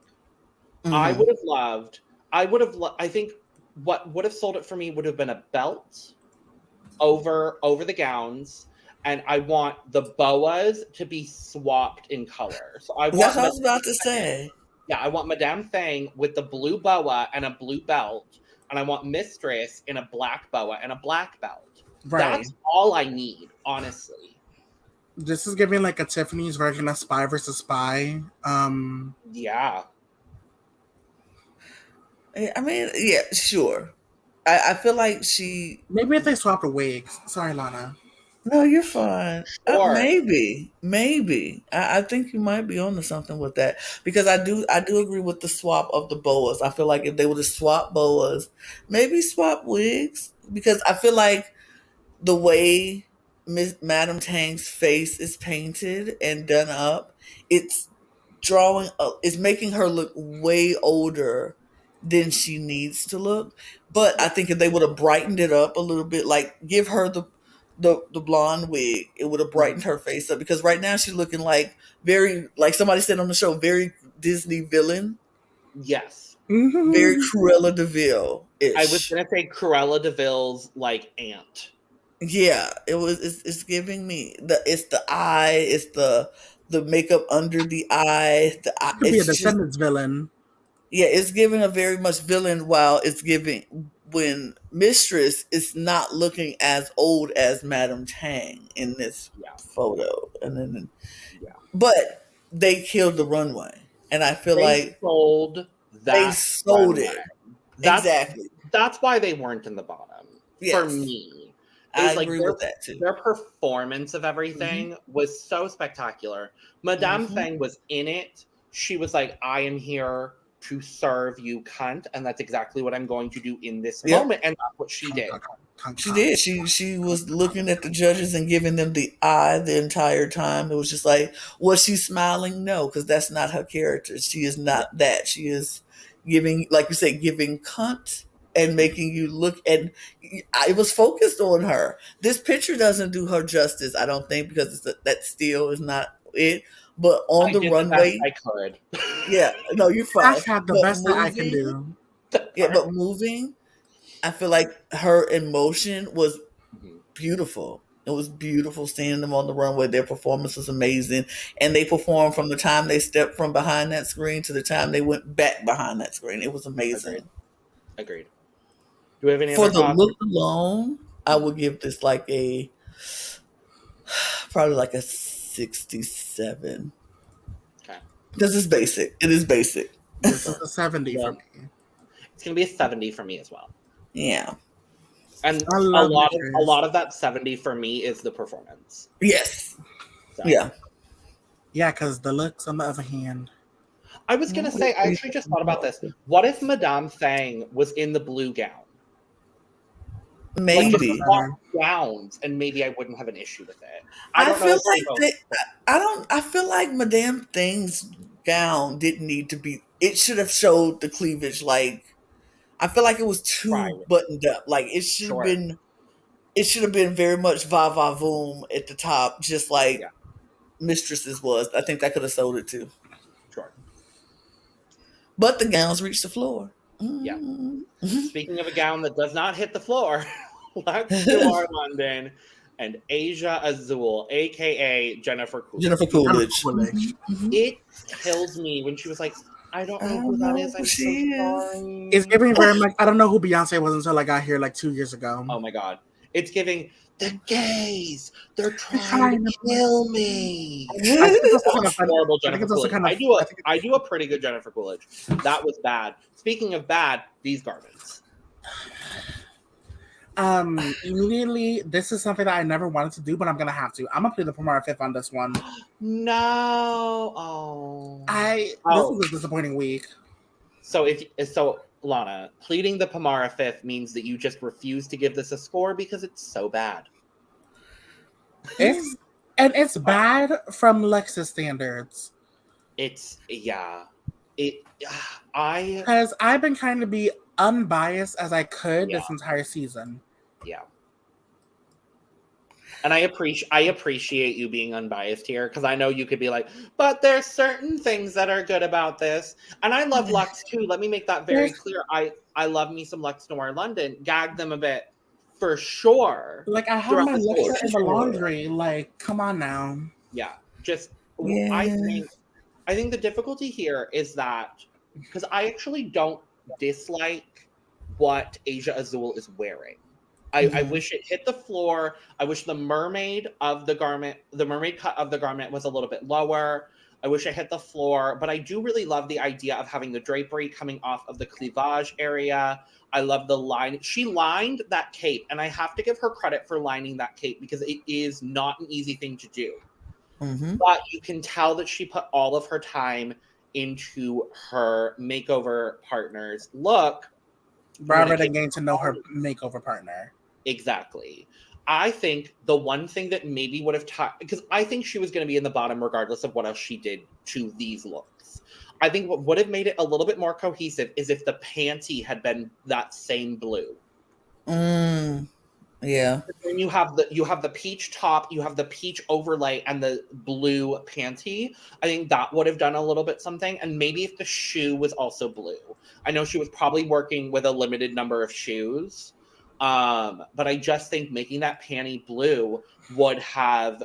Mm-hmm. I think what would have sold it for me would have been a belt over the gowns, and I want the boas to be swapped in color. So that's what I was about to say. Yeah, I want Madame Thang with the blue boa and a blue belt, and I want Mistress in a black boa and a black belt. Right. That's all I need, honestly. This is giving like a Tiffany's version of Spy versus Spy. Yeah. I mean, yeah, sure. I feel like maybe if they swapped the wigs. Sorry, Lana. No, you're fine. Sure. Maybe. I think you might be onto something with that, because I do agree with the swap of the boas. I feel like if they would have swapped boas, maybe swap wigs, because I feel like the way Madame Tang's face is painted and done up, it's it's making her look way older than she needs to look. But I think if they would have brightened it up a little bit, like give her the blonde wig, it would have brightened her face up, because right now she's looking like very, like somebody said on the show, very Disney villain. Yes. Very Cruella de Vil ish. I was gonna say Cruella de Vil's like aunt. Yeah, it's giving me it's the eye, it's the makeup under the eye, Could be a Descendants villain. Yeah, it's giving a very much villain, while it's giving, when Mistress is not looking as old as Madame Tang in this photo. And then but they killed the runway. And I feel like sold they sold runway. it. Exactly. That's why they weren't in the bottom. Yes. For me. I agree with that too. Their performance of everything was so spectacular. Madame Thang was in it. She was like, I am here to serve you, cunt. And that's exactly what I'm going to do in this moment. And that's what she did. She did. She was looking at the judges and giving them the eye the entire time. It was just like, was she smiling? No, because that's not her character. She is not that. She is giving, like you say, giving cunt and making you look. And I was focused on her. This picture doesn't do her justice, I don't think, because that still is not it. But on the runway, I could. Yeah, no, you're fine. I have the best that I can do. Yeah, but moving, I feel like her emotion was beautiful. It was beautiful seeing them on the runway. Their performance was amazing. And they performed from the time they stepped from behind that screen to the time they went back behind that screen. It was amazing. Agreed. Do we have any For other the thoughts? look alone, I would give this probably like a 67. Okay. This is basic. It is basic. This is a 70 for me. It's gonna be a 70 for me as well. Yeah. And a lot of that 70 for me is the performance. Yes. So. Yeah. Yeah, because the looks, on the other hand. I was gonna say, I actually just thought about this. What if Madame Thang was in the blue gown? Maybe gowns, and maybe I wouldn't have an issue with it. I feel like Madame Thang's gown didn't need to be. It should have showed the cleavage. Like, I feel like it was too buttoned up. Like, it should have been. It should have been very much va va voom at the top, just like Mistress's was. I think that could have sold it too. Sure. But the gowns reached the floor. Yeah. Speaking of a gown that does not hit the floor, Luxx Noir London and Asia Azul, aka Jennifer Coolidge. It kills me when she was like, I don't know who that is. I'm so sorry. It's giving very much. I don't know who Beyonce was until I got here like 2 years ago. Oh my god. It's giving the gays. They're trying to kill me. Horrible Jennifer Coolidge. I do a pretty good Jennifer Coolidge. That was bad. Speaking of bad, these garments. Immediately, this is something that I never wanted to do, but I'm gonna have to. I'm gonna play the Pomara Fifth on this one. No. This was a disappointing week. So Lana, pleading the Pomara Fifth means that you just refuse to give this a score because it's so bad. It's bad from Luxx's standards. Because I've been trying to be unbiased as I could this entire season. Yeah. And I appreciate you being unbiased here, because I know you could be like, but there's certain things that are good about this. And I love Luxx too. Let me make that very clear. I love me some Luxx Noir London. Gag them a bit for sure. Like, I have my Luxx in the laundry. Like, come on now. Yeah. I think the difficulty here is that, because I actually don't dislike what Asia Azul is wearing. I wish it hit the floor. I wish the mermaid cut of the garment was a little bit lower. I wish it hit the floor, but I do really love the idea of having the drapery coming off of the cleavage area. I love the line. She lined that cape, and I have to give her credit for lining that cape, because it is not an easy thing to do. But you can tell that she put all of her time into her makeover partner's look. Rather than getting to know her makeover partner. Exactly. I think the one thing that maybe would have because I think she was going to be in the bottom regardless of what else she did to these looks. I think what would have made it a little bit more cohesive is if the panty had been that same blue. Yeah. Then you have the peach top, you have the peach overlay, and the blue panty. I think that would have done a little bit something. And maybe if the shoe was also blue. I know she was probably working with a limited number of shoes. But I just think making that panty blue would have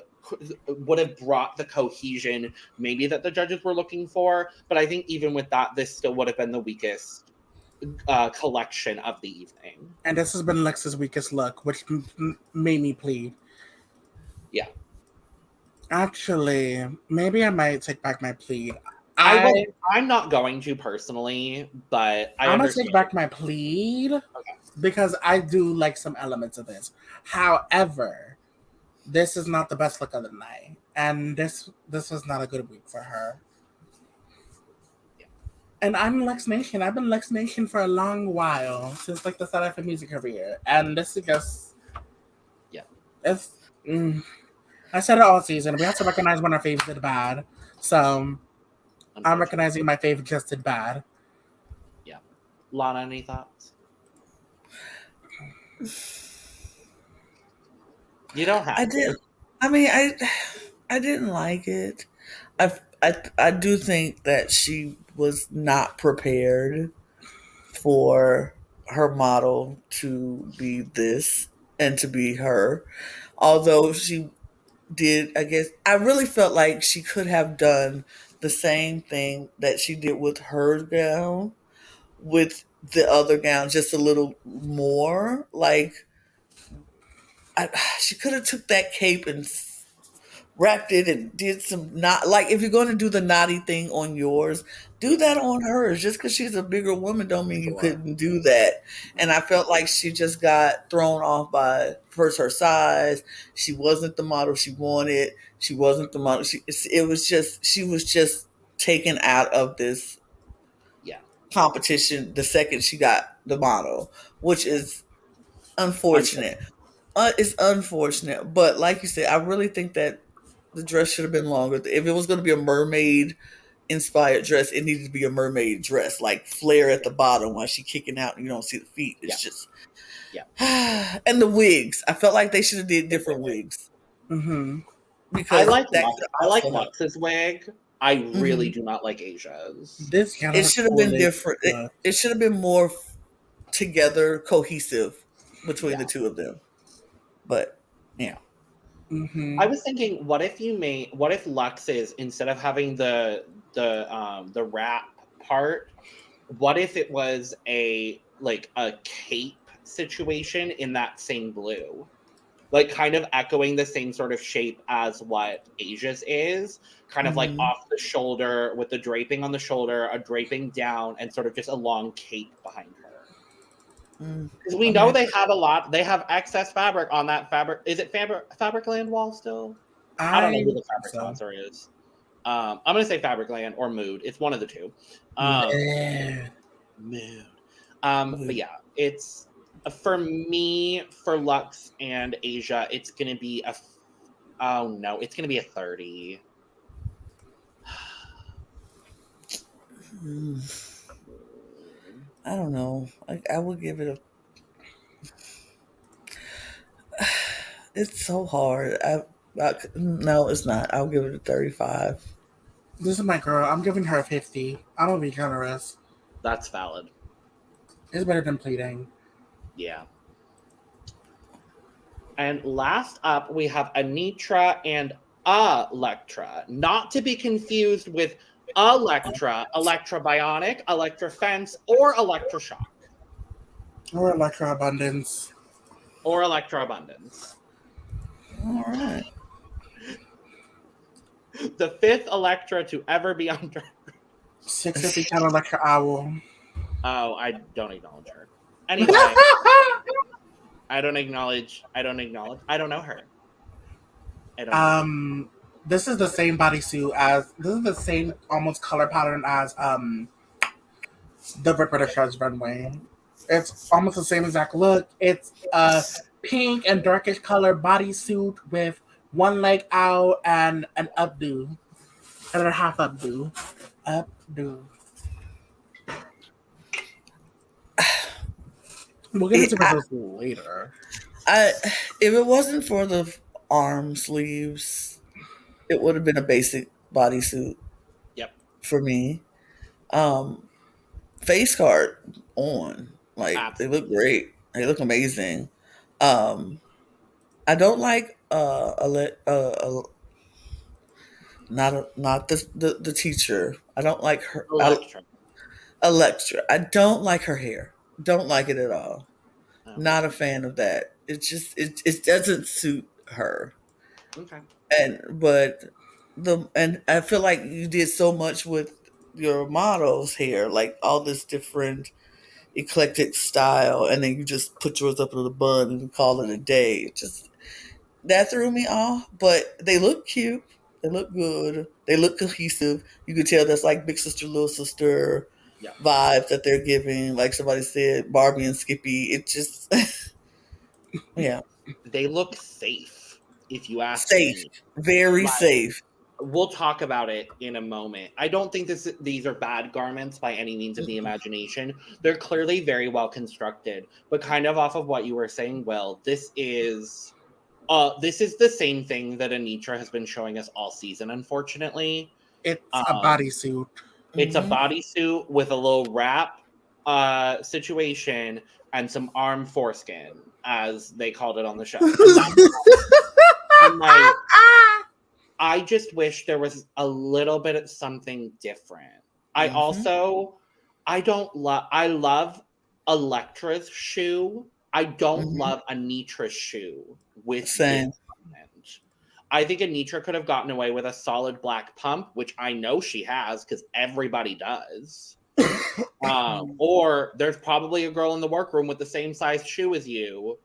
brought the cohesion maybe that the judges were looking for. But I think even with that, this still would have been the weakest collection of the evening. And this has been Luxx's weakest look, which made me plead. Yeah. Actually, maybe I might take back my plead. I'm not going to personally, but I'm going to take back my plead because I do like some elements of this. However, this is not the best look of the night, and this was not a good week for her. Yeah. And I'm Luxx Nation. I've been Luxx Nation for a long while, since like the start of her music career, and this is just it's. I said it all season. We have to recognize when our faves did bad. So I'm recognizing my fave just did bad. Yeah. Lana, any thoughts? You don't have to. I didn't like it. I do think that she was not prepared for her model to be this and to be her. Although she did, I guess, I really felt like she could have done the same thing that she did with her gown with the other gown, just a little more. Like, she could have took that cape and wrapped it and did some not like if you're going to do the naughty thing on yours, do that on hers. Just because she's a bigger woman don't mean you couldn't do that. And I felt like she just got thrown off by first her size. She wasn't the model she wanted. She wasn't the model. She was just taken out of this competition the second she got the model, which is unfortunate. It's unfortunate, but like you said, I really think that the dress should have been longer. If it was going to be a mermaid inspired dress, it needed to be a mermaid dress, like flare at the bottom while she's kicking out and you don't see the feet. It's just, and the wigs. I felt like they should have did different wigs. Mm-hmm. Because I like Luxx's wig. I really do not like Asia's. It should have been different. It should have been more together, cohesive between the two of them. But yeah. Mm-hmm. I was thinking, what if Luxx's, instead of having the wrap part, what if it was a cape situation in that same blue? Like kind of echoing the same sort of shape as what Asia's is, kind of like off the shoulder with the draping on the shoulder, a draping down, and sort of just a long cape behind her. Because we know they have excess fabric on that fabric. Is it Fabricland wall still? I don't know who the fabric sponsor is. I'm going to say Fabricland or Mood. It's one of the two. Mood. But yeah, it's for me, for Luxx and Asia, it's going to be it's going to be a 30. I don't know. I would give it it's so hard. No, it's not. I'll give it a 35. This is my girl. I'm giving her a 50. I'm going to be generous. That's valid. It's better than pleading. Yeah. And last up, we have Anetra and Alectra. Not to be confused with Electra, Electra Bionic, Electra Fence, or Electroshock. Or Electra Abundance. Or Electra Abundance. All right. The fifth Electra to ever be on Drag Race. 650 count Electra Owl. Oh, I don't acknowledge her. Anyway. I don't acknowledge. I don't know her. This is the same bodysuit this is the same almost color pattern as the British Runway. It's almost the same exact look. It's pink and darkish color bodysuit with one leg out and an updo. And a half updo. Updo. We'll get into rehearsal later. If it wasn't for the arm sleeves, it would have been a basic bodysuit. Yep. For me. Face card on. Like Absolutely. they look great. They look amazing. I don't like not the teacher. I don't like her Electra. Alectra. I don't like her hair. Don't like it at all. Oh. Not a fan of that. It doesn't suit her. Okay. And I feel like you did so much with your model's hair, like all this different eclectic style, and then you just put yours up in a bun and call it a day. It just that threw me off, but they look cute. They look good. They look cohesive. You could tell that's like big sister, little sister vibes that they're giving. Like somebody said, Barbie and Skippy. It just, yeah. They look safe, if you ask me. Very safe. We'll talk about it in a moment. I don't think these are bad garments by any means of the imagination. They're clearly very well constructed, but kind of off of what you were saying, Wil, this is the same thing that Anetra has been showing us all season, unfortunately. It's a bodysuit. It's a bodysuit with a little wrap situation and some arm foreskin, as they called it on the show. I'm like, I just wish there was a little bit of something different. I love Electra's shoe. I don't love Anetra's shoe with same. I think Anetra could have gotten away with a solid black pump, which I know she has because everybody does. Or there's probably a girl in the workroom with the same size shoe as you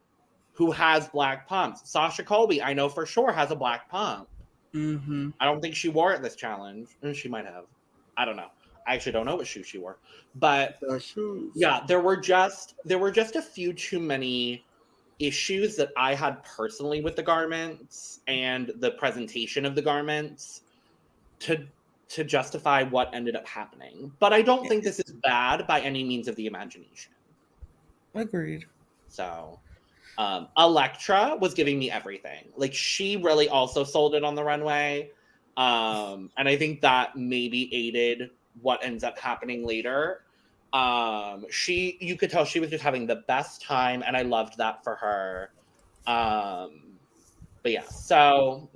who has black pumps. Sasha Colby, I know for sure, has a black pump. Mm-hmm. I don't think she wore it this challenge. She might have. I don't know. I actually don't know what shoe she wore. But yeah, there were just a few too many issues that I had personally with the garments and the presentation of the garments to justify what ended up happening. But I don't think this is bad by any means of the imagination. Agreed. So Electra was giving me everything. Like, she really also sold it on the runway. And I think that maybe aided what ends up happening later. You could tell she was just having the best time, and I loved that for her. But yeah, so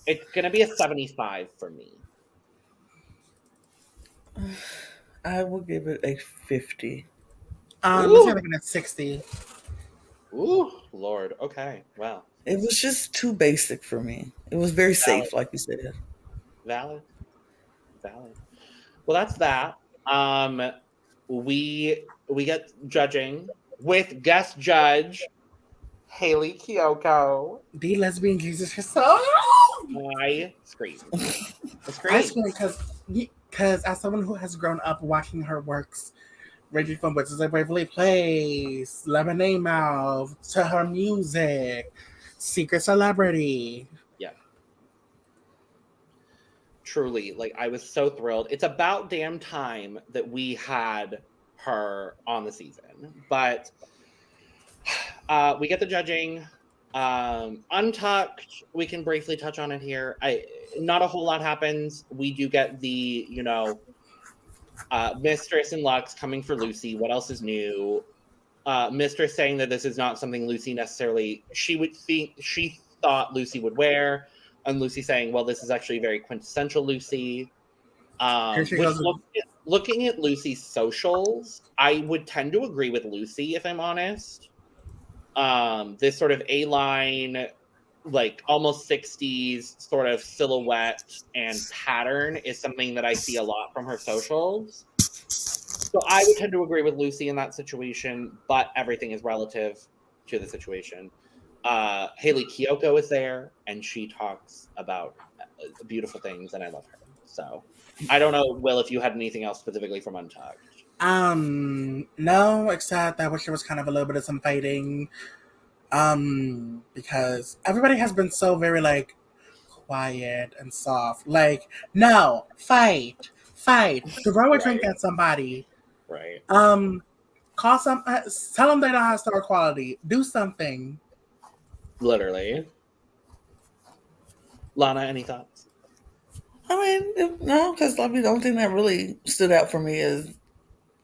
it's gonna be a 75 for me. I will give it a 50. Let's have it at 60. Ooh, Lord. Okay, well. It was just too basic for me. It was very safe, like you said. Valid. Well, that's that. We get judging with guest judge Hayley Kiyoko. The lesbian Jesus herself. I scream. I scream because as someone who has grown up watching her works, ranging from Witches of Waverly Place, Lemonade Mouth, to her music, Secret Celebrity. Yeah. Truly, like, I was so thrilled. It's about damn time that we had her on the season. But we get the judging. Untucked, we can briefly touch on it here. Not a whole lot happens. We do get the, Mistress and Luxx coming for Loosey. What else is new? Mistress saying that this is not something Loosey necessarily she thought Loosey would wear, and Loosey saying, well, this is actually very quintessential Loosey. Looking at Loosey's socials, I would tend to agree with Loosey, if I'm honest. This sort of A-line, like almost 60s sort of silhouette and pattern is something that I see a lot from her socials. So I would tend to agree with Loosey in that situation, but everything is relative to the situation. Hayley Kiyoko is there, and she talks about beautiful things, and I love her. So I don't know, Wil, if you had anything else specifically from Untucked. No, except I wish there was kind of a little bit of some fighting. Because everybody has been so very like quiet and soft. Like, no, fight, throw a drink Right. at somebody. Right. Call some, tell them they don't have star quality. Do something. Literally. Lana, any thoughts? I mean, no, because I mean, the only thing that really stood out for me is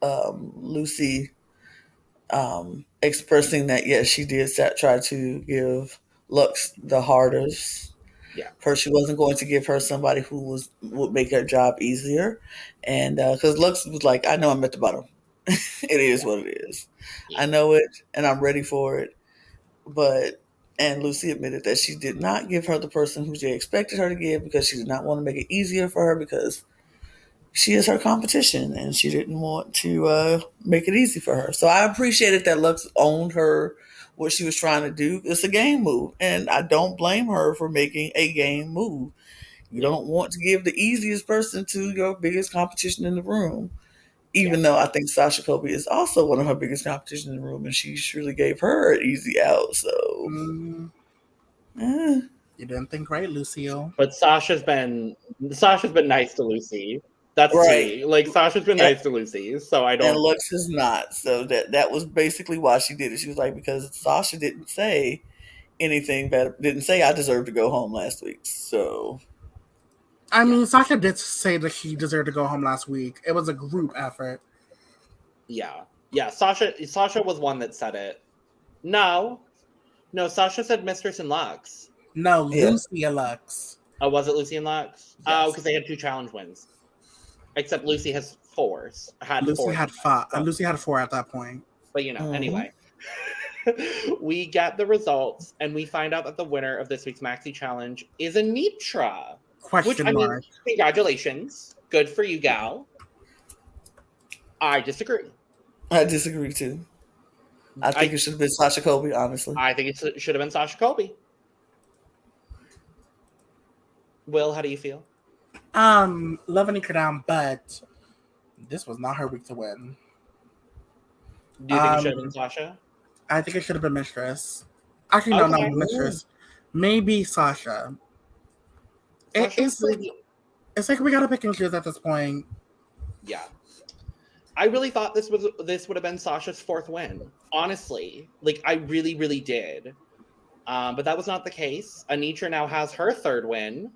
Loosey expressing that yes, she did try to give Luxx the hardest. Yeah. First, she wasn't going to give her somebody who would make her job easier, and because Luxx was like, "I know I'm at the bottom. It is what it is. Yeah. I know it, and I'm ready for it." But and Loosey admitted that she did not give her the person who she expected her to give because she did not want to make it easier for her because she is her competition and she didn't want to make it easy for her. So I appreciated that Luxx owned her what she was trying to do. It's a game move, and I don't blame her for making a game move. You Yeah. don't want to give the easiest person to your biggest competition in the room. Yeah. Even though I think Sasha Colby is also one of her biggest competition in the room, and she surely gave her an easy out. So, Mm, eh. you didn't think right, Lucille. But Sasha's been nice to Loosey. That's Right. tea. Like Sasha's been And, nice to Loosey, so I and don't. Luxx is not. So that was basically why she did it. She was like, because Sasha didn't say anything bad, didn't say I deserved to go home last week. So, I Yeah. mean, Sasha did say that she deserved to go home last week. It was a group effort. Yeah. Yeah. Sasha was one that said it. No. No, Sasha said Mistress and Luxx. No, yeah, Lucy Luxx. Oh, was it Lucy and Luxx? Oh, yes. because they had 2 challenge wins. Except Lucy has 4. Had Lucy 4. had 5. So, Lucy had 4 at that point. but you know, Mhm. anyway. We get the results and we find out that the winner of this week's Maxi Challenge is Anetra. Which, Question I mean, mark. congratulations. Good for you, gal. I disagree. I disagree too. I think it should have been Sasha Colby, honestly. I think it should have been Sasha Colby. Will, how do you feel? Loving her down, but this was not her week to win. Do you think it should have been Sasha? I think it should have been Mistress. Actually, no, Okay. not Mistress. Maybe Sasha. It's like we gotta pick and choose at this point. Yeah. I really thought this would have been Sasha's 4th win. Honestly. Like, I really, really did. But that was not the case. Anetra now has her 3rd win.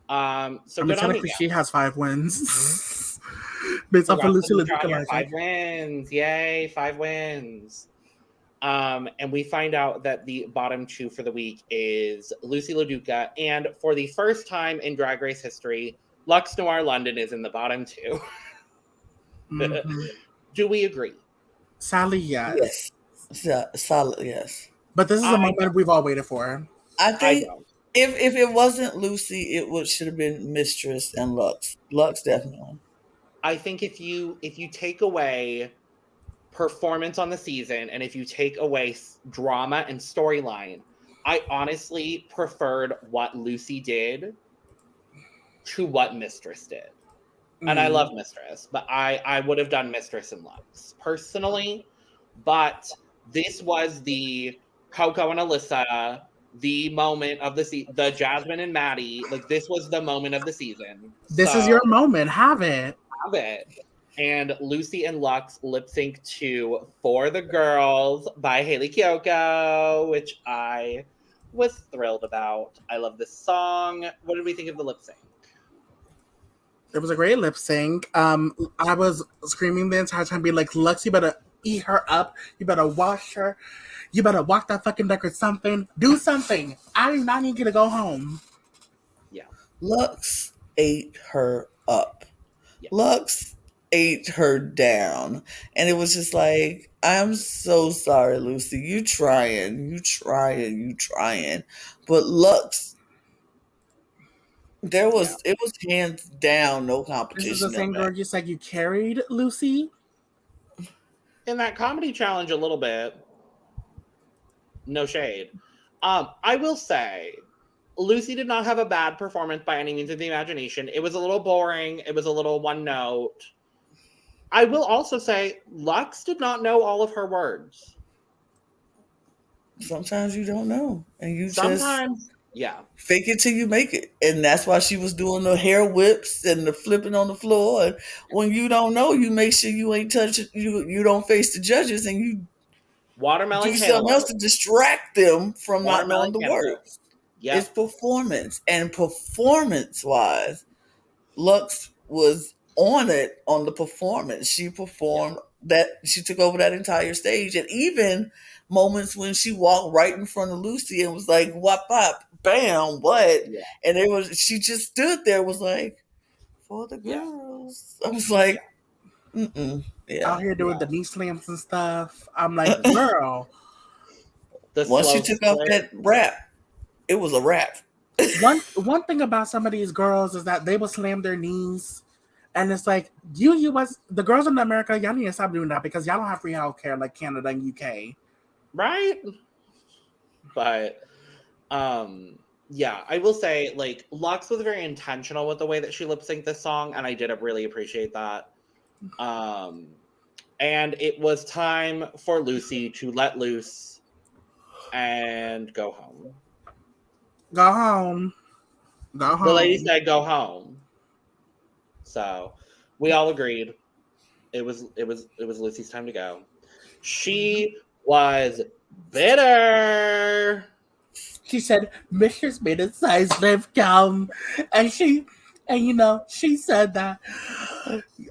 So I mean, good on you. technically, she has 5 wins. Based off of Lucy LaDuca. 5 wins. Yay, 5 wins. And we find out that the bottom 2 for the week is Lucy LaDuca. And for the first time in Drag Race history, Luxx Noir London is in the bottom 2. Mm-hmm. Do we agree? Sadly, yes. Solid, yes. But this is a moment we've all waited for. I think if it wasn't Loosey, it should have been Mistress and Luxx. Luxx definitely. I think if you take away performance on the season and if you take away drama and storyline, I honestly preferred what Loosey did to what Mistress did. And I love Mistress, but I would have done Mistress and Luxx personally. But this was the Coco and Alyssa, the moment of the Jasmine and Maddie. Like, this was the moment of the season. This is your moment. Have it. Have it. And Loosey and Luxx lip sync to For the Girls by Hayley Kiyoko, which I was thrilled about. I love this song. What did we think of the lip sync? It was a great lip sync. I was screaming the entire time, being like, Luxx, you better eat her up. You better wash her. You better walk that fucking deck or something. Do something. I do not need you to go home. Yeah. Luxx ate her up. Yeah. Luxx ate her down. And it was just like, I'm so sorry, Loosey. You trying. But Luxx, it was hands down, no competition. This is the same girl you said you carried, Loosey? In that comedy challenge a little bit. No shade. I will say, Loosey did not have a bad performance by any means of the imagination. It was a little boring. It was a little one note. I will also say Luxx did not know all of her words. Sometimes you don't know, and you just Sometimes, yeah. fake it till you make it. And that's why she was doing the hair whips and the flipping on the floor. And when you don't know, you make sure you ain't touch you don't face the judges, and you Watermelon do something else cantaloupe. to distract them from not knowing Watermelon the cantaloupe. words. Yep. It's performance. And performance wise, Luxx was on it on the performance. She performed that, she took over that entire stage. And even moments when she walked right in front of Loosey and was like, whop whop, bam, what? Yeah. And it was, she just stood there, was like, for the Yeah. girls. I was like, yeah. Out here doing the knee slams and stuff. I'm like, girl. The Once she slow took off split. that rap, it was a rap. One thing about some of these girls is that they will slam their knees, and it's like the girls in America, y'all need to stop doing that because y'all don't have free healthcare like Canada and UK, right? But yeah, I will say like Luxx was very intentional with the way that she lip synced this song, and I did really appreciate that. And it was time for Loosey to let loose and go home. Go home. Go home. The lady said go home. So we all agreed it was Lucy's time to go. She was bitter. She said, Mistress made a size come. And she said that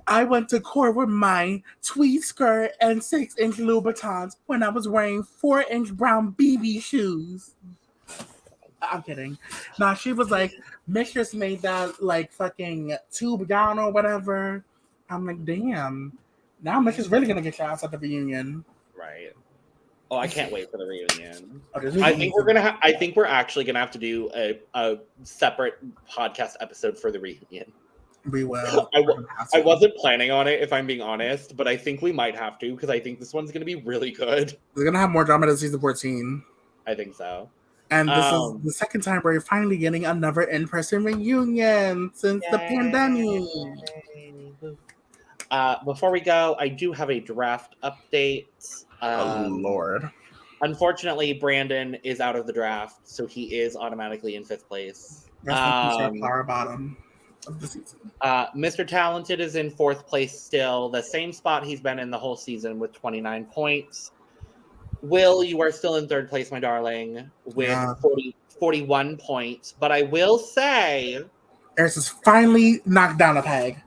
I went to court with my tweed skirt and 6-inch Louboutins when I was wearing 4-inch brown BB shoes. I'm kidding. Nah, she was like, Mistress made that like fucking tube gown or whatever. I'm like, damn. Now Mistress really gonna get your ass at the reunion. Right. Oh, I can't wait for the reunion. Oh, I think we're gonna. I think we're actually gonna have to do a separate podcast episode for the reunion. We will. I wasn't planning on it, if I'm being honest, but I think we might have to because I think this one's gonna be really good. We're gonna have more drama than season 14. I think so. And this is the second time we're finally getting another in-person reunion since the pandemic. Before we go, I do have a draft update. Oh, Lord. Unfortunately, Brandon is out of the draft, so he is automatically in 5th place. That's our bottom of the season. Mr. Talented is in 4th place still, the same spot he's been in the whole season with 29 points. Wil, you are still in 3rd place, my darling, with 41 points. But I will say, Eris is finally knocked down a peg.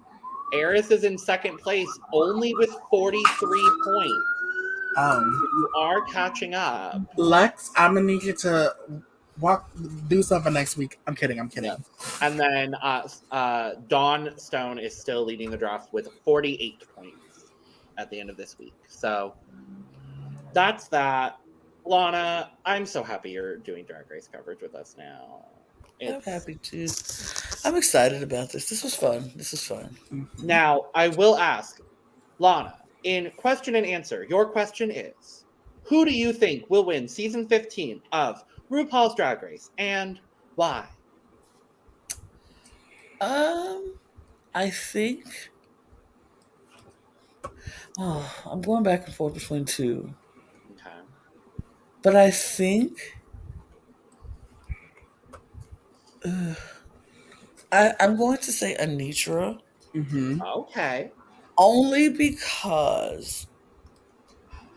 Eris is in 2nd place only with 43 points. You are catching up. Luxx, I'm gonna need you to do something next week. I'm kidding. Yeah. And then Dawn Stone is still leading the draft with 48 points at the end of this week. So that's that. Lana, I'm so happy you're doing Drag Race coverage with us now. I'm happy too. I'm excited about this. This was fun. Now, I will ask, Lana, in question and answer, your question is, who do you think will win season 15 of RuPaul's Drag Race and why? I think I'm going back and forth between two. Okay. But I think I'm going to say Anetra. Mm-hmm. Okay. Only because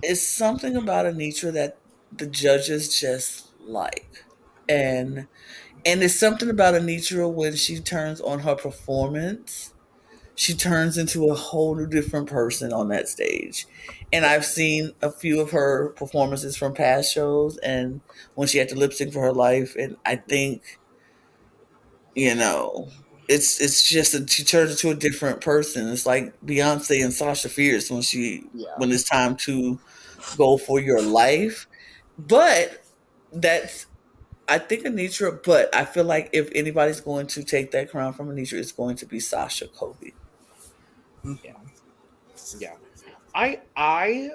it's something about Anetra that the judges just like. And it's something about Anetra when she turns on her performance. She turns into a whole new different person on that stage. And I've seen a few of her performances from past shows and when she had to lip sync for her life. And I think, it's just she turns into a different person. It's like Beyonce and Sasha Fierce when it's time to go for your life. But I think Anetra, but I feel like if anybody's going to take that crown from Anetra, it's going to be Sasha Colby. Yeah. I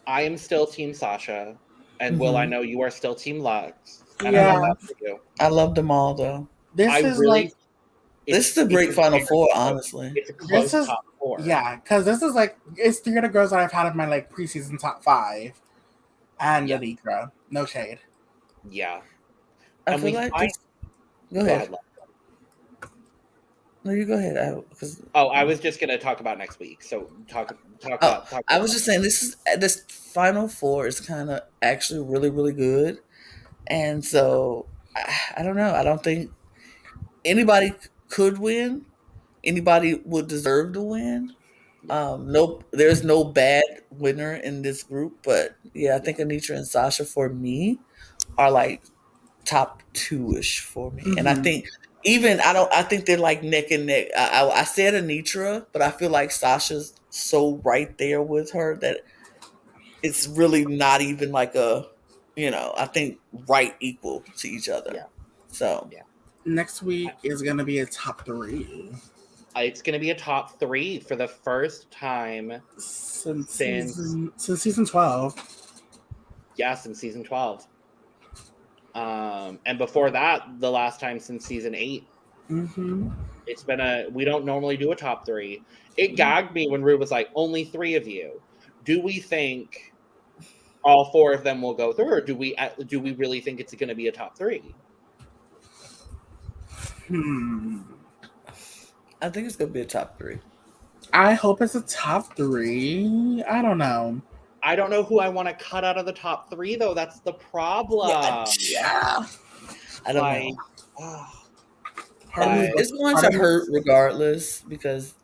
am still Team Sasha, and Wil, I know you are still Team Luxx. And I love that for you. I love them all though. This is a great Final Four, honestly. It's a close top 4. Yeah, because this is like, it's 3 of the girls that I've had in my like preseason top 5. And Anetra. No shade. Yeah. I And feel we like find... this. Go ahead. No, you go ahead. I was just gonna talk about next week. So talk about. I was just saying this final 4 is kind of actually really really good, and so I don't know. I don't think anybody could win. Anybody would deserve to win. No, there's no bad winner in this group, but yeah, I think Anetra and Sasha for me are like top 2-ish for me, and I think I think they're like neck and neck. I said Anetra, but I feel like Sasha's so right there with her that it's really not even like I think right equal to each other. Yeah. So next week is gonna be a top 3. It's gonna be a top 3 for the first time since season 12. Yeah, since season 12. And before that, the last time since season 8. It's been we don't normally do a top 3. It gagged me when Rue was like, only 3 of you. Do we think all 4 of them will go through, or do we really think it's going to be a top 3? I think it's going to be a top 3. I hope it's a top 3. I don't know. I don't know who I want to cut out of the top 3, though. That's the problem. Yeah. I don't know. It's going to hurt regardless because,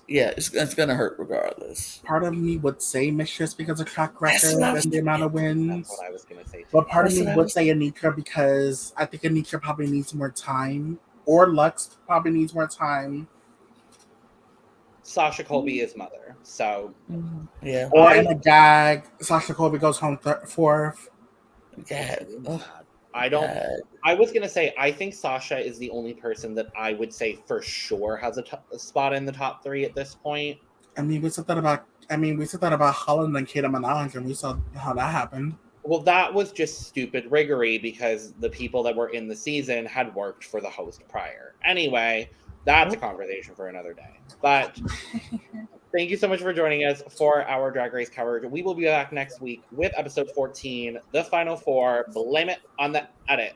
it's going to hurt regardless. Part of me would say Mistress because of track record and the amount of wins. That's what I was going to say. But part of me would say Anetra because I think Anetra probably needs more time. Or Luxx probably needs more time. Sasha Colby is mother, so yeah. Or in a gag, Sasha Colby goes home 4th. Gag. I don't. I was gonna say I think Sasha is the only person that I would say for sure has a spot in the top 3 at this point. I mean, we said that about Holland and Kate Minaj, and we saw how that happened. Well, that was just stupid riggery because the people that were in the season had worked for the host prior. Anyway, that's a conversation for another day. But thank you so much for joining us for our Drag Race coverage. We will be back next week with episode 14, the final 4. Blame it on the edit.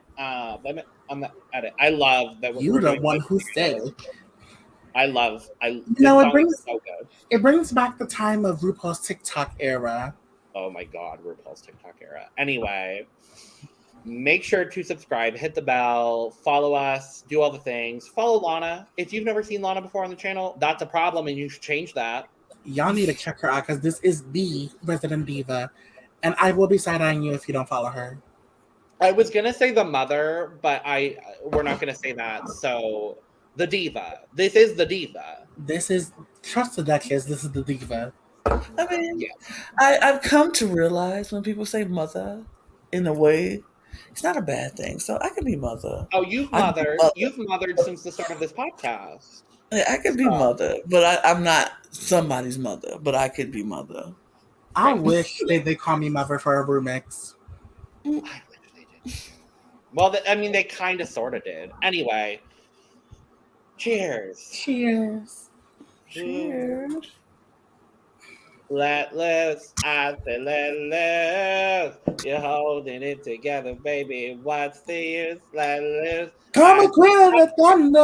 Blame it on the edit. I love that you're the one who said it. It brings back the time of RuPaul's TikTok era. Oh my God, RuPaul's TikTok era. Anyway, make sure to subscribe, hit the bell, follow us, do all the things. Follow Lana. If you've never seen Lana before on the channel, that's a problem and you should change that. Y'all need to check her out because this is the resident diva. And I will be side-eyeing you if you don't follow her. I was going to say the mother, but we're not going to say that. So, the diva. This is the diva. Trust the Duchess, this is the diva. I mean, I've come to realize when people say mother in a way, it's not a bad thing. So I can be mother. Oh, you've mothered. You've mothered since the start of this podcast. Yeah, I could be mother, but I'm not somebody's mother, but I could be mother. I wish they call me mother for a remix. I wish they did. Well, they kind of sort of did. Anyway, cheers. Cheers. Cheers. Let loose, I say let loose. You're holding it together, baby. What's the use? Let loose. Come a queen of the thunder.